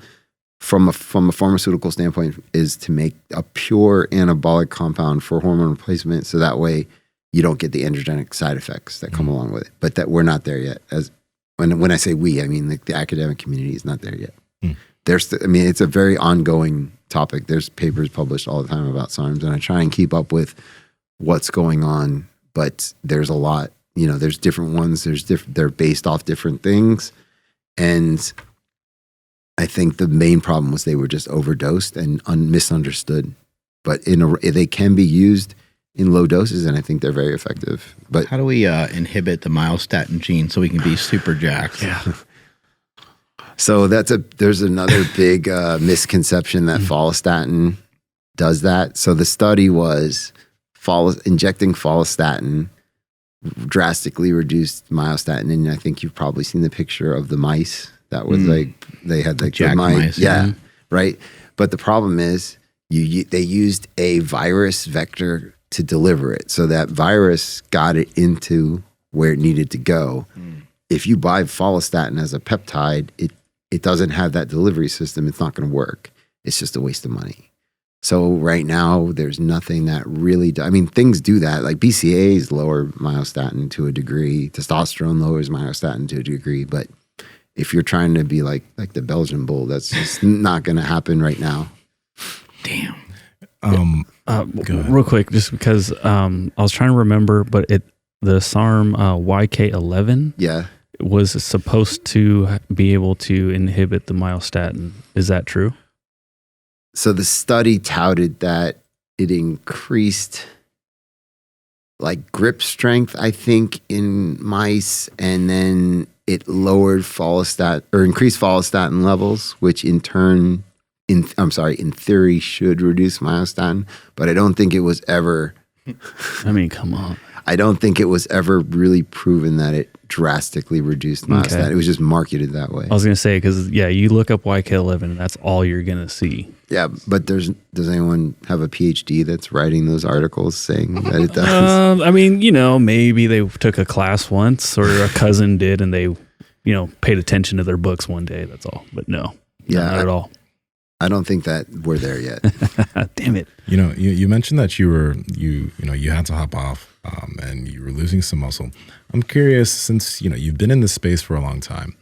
from a pharmaceutical standpoint is to make a pure anabolic compound for hormone replacement, so that way you don't get the androgenic side effects that come along with it. But that we're not there yet. When I say we, I mean the academic community is not there yet. It's a very ongoing topic. There's papers published all the time about SARMs, and I try and keep up with what's going on. But there's a lot. There's different ones. They're based off different things, and I think the main problem was they were just overdosed and misunderstood. But they can be used in low doses, and I think they're very effective. But how do we inhibit the myostatin gene so we can be super jacked? So there's another big misconception that follistatin does that. So the study was injecting follistatin drastically reduced myostatin, and I think you've probably seen the picture of the mice that was they had like jack mice, right. But the problem is they used a virus vector to deliver it, so that virus got it into where it needed to go. If you buy follistatin as a peptide, it doesn't have that delivery system. It's not going to work. It's just a waste of money. So right now, there's nothing that really, I mean, things do that. Like BCAAs lower myostatin to a degree. Testosterone lowers myostatin to a degree. But if you're trying to be like the Belgian bull, that's just not going to happen right now. Damn. Real quick, just because I was trying to remember, but the SARM YK11 was supposed to be able to inhibit the myostatin. Is that true? So the study touted that it increased like grip strength, I think, in mice, and then it lowered increased follistatin levels, which in turn, in theory, should reduce myostatin. But I don't think it was ever. I mean, come on. I don't think it was ever really proven that it drastically reduced myostatin. Okay. It was just marketed that way. I was going to say, because, you look up YK11 and that's all you're going to see. Yeah, but does anyone have a PhD that's writing those articles saying that it does? I mean, maybe they took a class once or a cousin did and they, paid attention to their books one day. That's all. But no, not at all. I don't think that we're there yet. Damn it. You mentioned that you had to hop off and you were losing some muscle. I'm curious, since you've been in this space for a long time.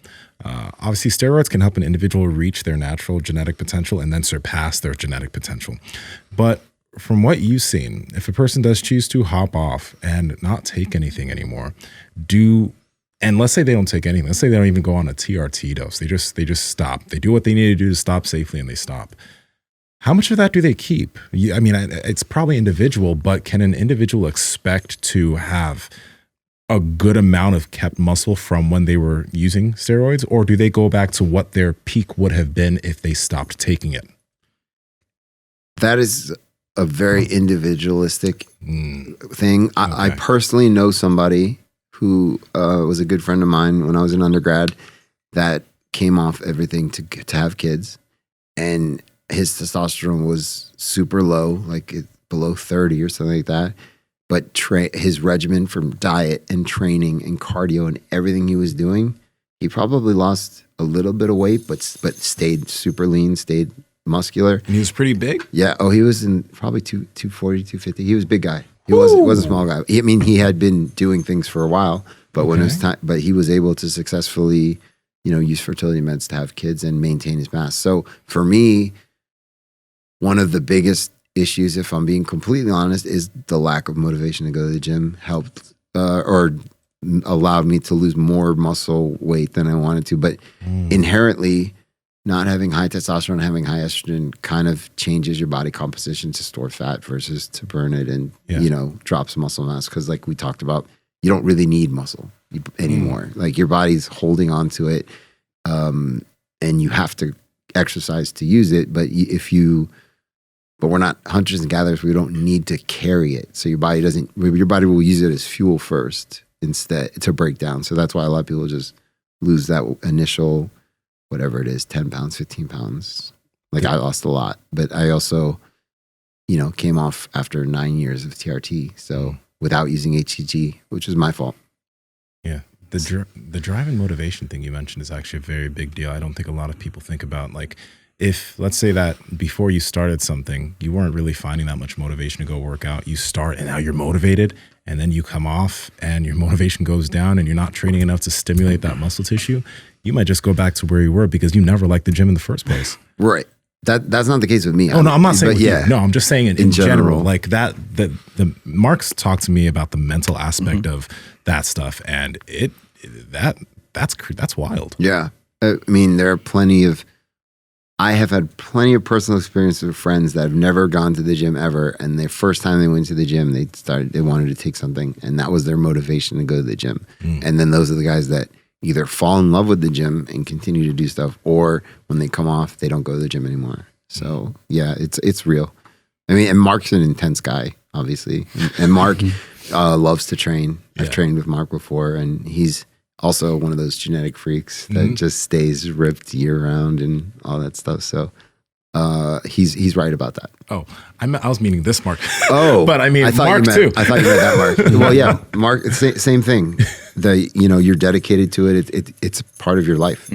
Obviously, steroids can help an individual reach their natural genetic potential and then surpass their genetic potential. But from what you've seen, if a person does choose to hop off and not take anything anymore, and let's say they don't take anything, let's say they don't even go on a TRT dose, they just stop. They do what they need to do to stop safely and they stop. How much of that do they keep? I mean, it's probably individual, but can an individual expect to have a good amount of kept muscle from when they were using steroids, or do they go back to what their peak would have been if they stopped taking it? That is a very individualistic thing. I personally know somebody who was a good friend of mine when I was in undergrad that came off everything to have kids, and his testosterone was super low, like below 30 or something like that. But his regimen from diet and training and cardio and everything he was doing, he probably lost a little bit of weight, but stayed super lean, stayed muscular. And he was pretty big? Yeah. Oh, he was in probably 240, 250. He was a big guy. He was a small guy. He had been doing things for a while, but when it was time, but he was able to successfully, use fertility meds to have kids and maintain his mass. So for me, one of the biggest issues, if I'm being completely honest, is the lack of motivation to go to the gym helped or allowed me to lose more muscle weight than I wanted to. But inherently, not having high testosterone, having high estrogen kind of changes your body composition to store fat versus to burn it and, drops muscle mass. Because like we talked about, you don't really need muscle anymore. Like your body's holding on to it and you have to exercise to use it. But but we're not hunters and gatherers. We don't need to carry it. So your body will use it as fuel first instead to break down. So that's why a lot of people just lose that initial, whatever it is, 10 pounds, 15 pounds. Like I lost a lot, but I also, came off after 9 years of TRT. So without using HCG, which is my fault. Yeah. The drive and motivation thing you mentioned is actually a very big deal. I don't think a lot of people think about, like, if let's say that before you started something, you weren't really finding that much motivation to go work out, you start and now you're motivated, and then you come off and your motivation goes down and you're not training enough to stimulate that muscle tissue, you might just go back to where you were because you never liked the gym in the first place. Right. That's not the case with me. Oh, no, I'm not saying with you. No, I'm just saying in general. Like the Mark's talked to me about the mental aspect of that stuff, and that's wild. Yeah. I mean, I have had plenty of personal experience with friends that have never gone to the gym ever, and the first time they went to the gym, they wanted to take something, and that was their motivation to go to the gym. And then those are the guys that either fall in love with the gym and continue to do stuff, or when they come off, they don't go to the gym anymore. So yeah, it's real. I mean, and Mark's an intense guy, obviously, and Mark loves to train. I've trained with Mark before, and he's also one of those genetic freaks that just stays ripped year round and all that stuff. So he's right about that. Oh, I was meaning this Mark. Oh, but I mean Mark too. I thought you meant that Mark. Well, yeah, Mark. Same thing. You're dedicated to it. It's part of your life.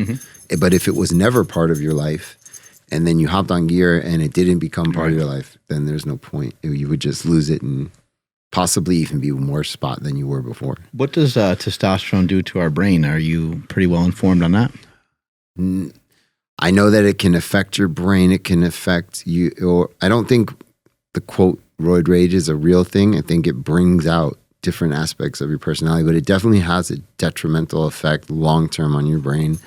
But if it was never part of your life, and then you hopped on gear and it didn't become part of your life, then there's no point. You would just lose it and possibly even be more spot than you were before. What does testosterone do to our brain? Are you pretty well informed on that? I know that it can affect your brain. It can affect you. Or I don't think the quote roid rage is a real thing. I think it brings out different aspects of your personality, but it definitely has a detrimental effect long-term on your brain.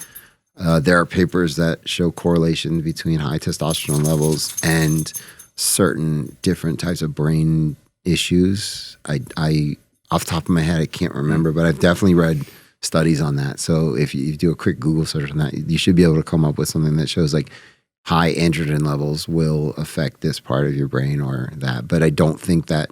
There are papers that show correlations between high testosterone levels and certain different types of brain issues. I off the top of my head, I can't remember, but I've definitely read studies on that. So if you do a quick Google search on that, you should be able to come up with something that shows like high androgen levels will affect this part of your brain or that. But I don't think that,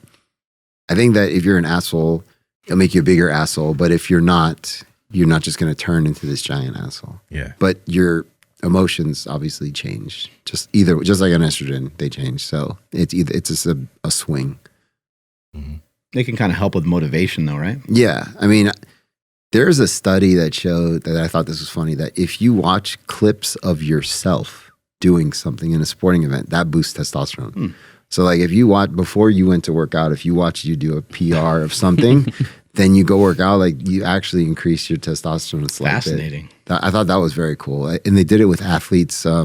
I think that if you're an asshole, it'll make you a bigger asshole. But if you're not just going to turn into this giant asshole. Yeah. But your emotions obviously change. Just like an estrogen, they change. So it's just a swing. Mm-hmm. They can kind of help with motivation though, right? Yeah. I mean, there's a study that showed that I thought this was funny, that if you watch clips of yourself doing something in a sporting event, that boosts testosterone. So like if you watch, before you went to work out, if you watch you do a PR of something, then you go work out, like you actually increase your testosterone. Fascinating. I thought that was very cool. And they did it with athletes, I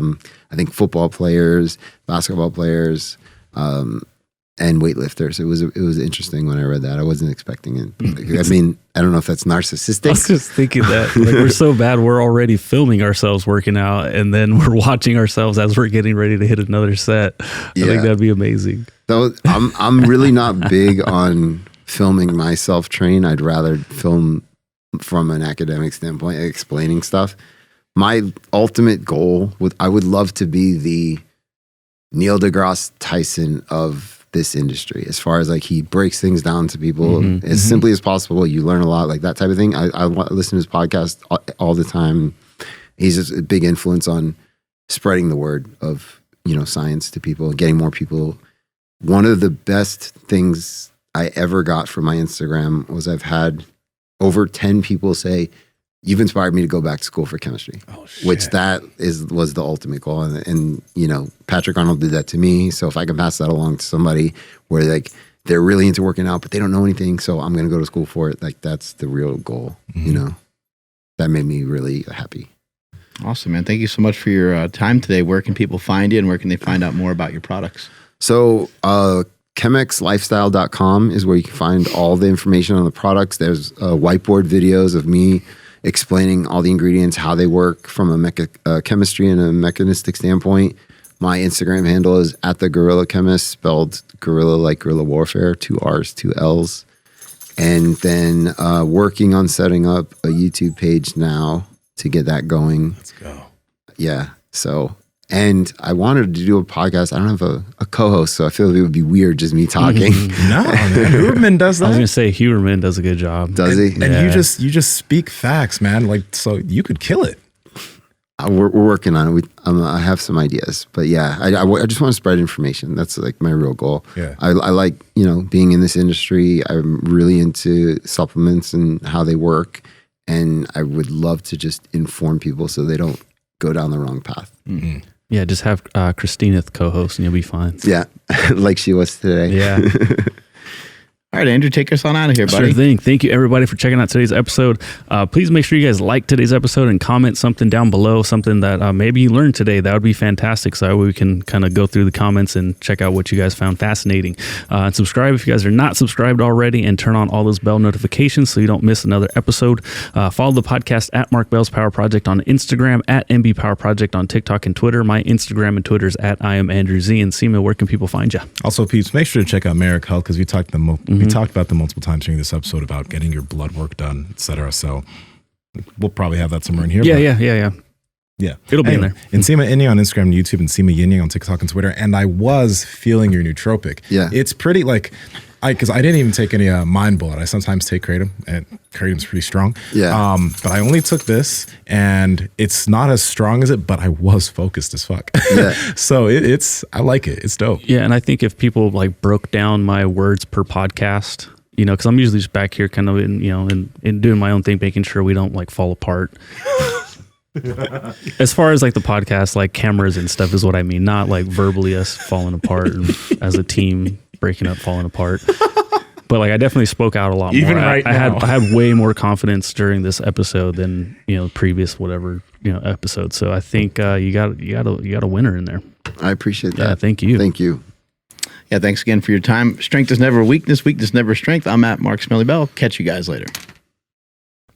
think football players, basketball players, and weightlifters. It was interesting when I read that. I wasn't expecting it. I mean, I don't know if that's narcissistic. I was just thinking that like we're so bad, we're already filming ourselves working out, and then we're watching ourselves as we're getting ready to hit another set. I think that'd be amazing. So I'm really not big on filming myself train. I'd rather film from an academic standpoint, explaining stuff. My ultimate goal I would love to be the Niel Degrasse Tyson of this industry, as far as like he breaks things down to people as simply as possible. You learn a lot, like that type of thing. I listen to his podcast all the time. He's just a big influence on spreading the word of, science to people, getting more people. One of the best things I ever got from my Instagram was I've had over 10 people say, "You've inspired me to go back to school for chemistry," which was the ultimate goal. And Patrick Arnold did that to me. So if I can pass that along to somebody where like they're really into working out, but they don't know anything, so I'm going to go to school for it. Like that's the real goal, that made me really happy. Awesome, man. Thank you so much for your time today. Where can people find you and where can they find out more about your products? So, chemexlifestyle.com is where you can find all the information on the products. There's whiteboard videos of me explaining all the ingredients, how they work from a chemistry and a mechanistic standpoint. My Instagram handle is @the Guerrilla Chemist, spelled guerrilla like guerrilla warfare, 2 R's, 2 L's. And then working on setting up a YouTube page now to get that going. Let's go. Yeah. So, and I wanted to do a podcast. I don't have a co-host, so I feel it would be weird just me talking. No, man. Huberman does that. I was gonna say Huberman does a good job. Does he? And you just speak facts, man. Like, so you could kill it. We're working on it. I have some ideas, but yeah, I just want to spread information. That's like my real goal. Yeah. I like, being in this industry. I'm really into supplements and how they work. And I would love to just inform people so they don't go down the wrong path. Mm-hmm. Yeah, just have Christinith co-host and you'll be fine. Yeah, like she was today. Yeah. All right, Andrew, take us on out of here, buddy. Sure thing. Thank you, everybody, for checking out today's episode. Please make sure you guys like today's episode and comment something down below, something that maybe you learned today. That would be fantastic. So we can kind of go through the comments and check out what you guys found fascinating. And subscribe if you guys are not subscribed already, and turn on all those bell notifications so you don't miss another episode. Follow the podcast at Mark Bell's Power Project on Instagram, at MB Power Project on TikTok and Twitter. My Instagram and Twitter is at I am Andrew Z. And Nsima, where can people find you? Also, peeps, make sure to check out Merrick Health, because we talked about them multiple times during this episode about getting your blood work done, etc. So we'll probably have that somewhere in here. Yeah. It'll be in there. Nsima Inyang on Instagram and YouTube, and Nsima Inyang on TikTok and Twitter. And I was feeling your nootropic. Yeah. It's pretty because I didn't even take any Mind Bullet. I sometimes take Kratom, and Kratom's pretty strong. Yeah. But I only took this, and it's not as strong as it, but I was focused as fuck. Yeah. So I like it. It's dope. Yeah, and I think if people like broke down my words per podcast, because I'm usually just back here kind of in doing my own thing, making sure we don't like fall apart. As far as like the podcast, like cameras and stuff is what I mean, not like verbally us falling apart and as a team breaking up, falling apart. But like I definitely spoke out a lot Even more. right I now. had way more confidence during this episode than previous whatever episode. So I think you got a winner in there. I appreciate that. Yeah, thank you. Thank you. Yeah, thanks again for your time. Strength is never weakness. Weakness never strength. I'm at Mark Smelly Bell. Catch you guys later.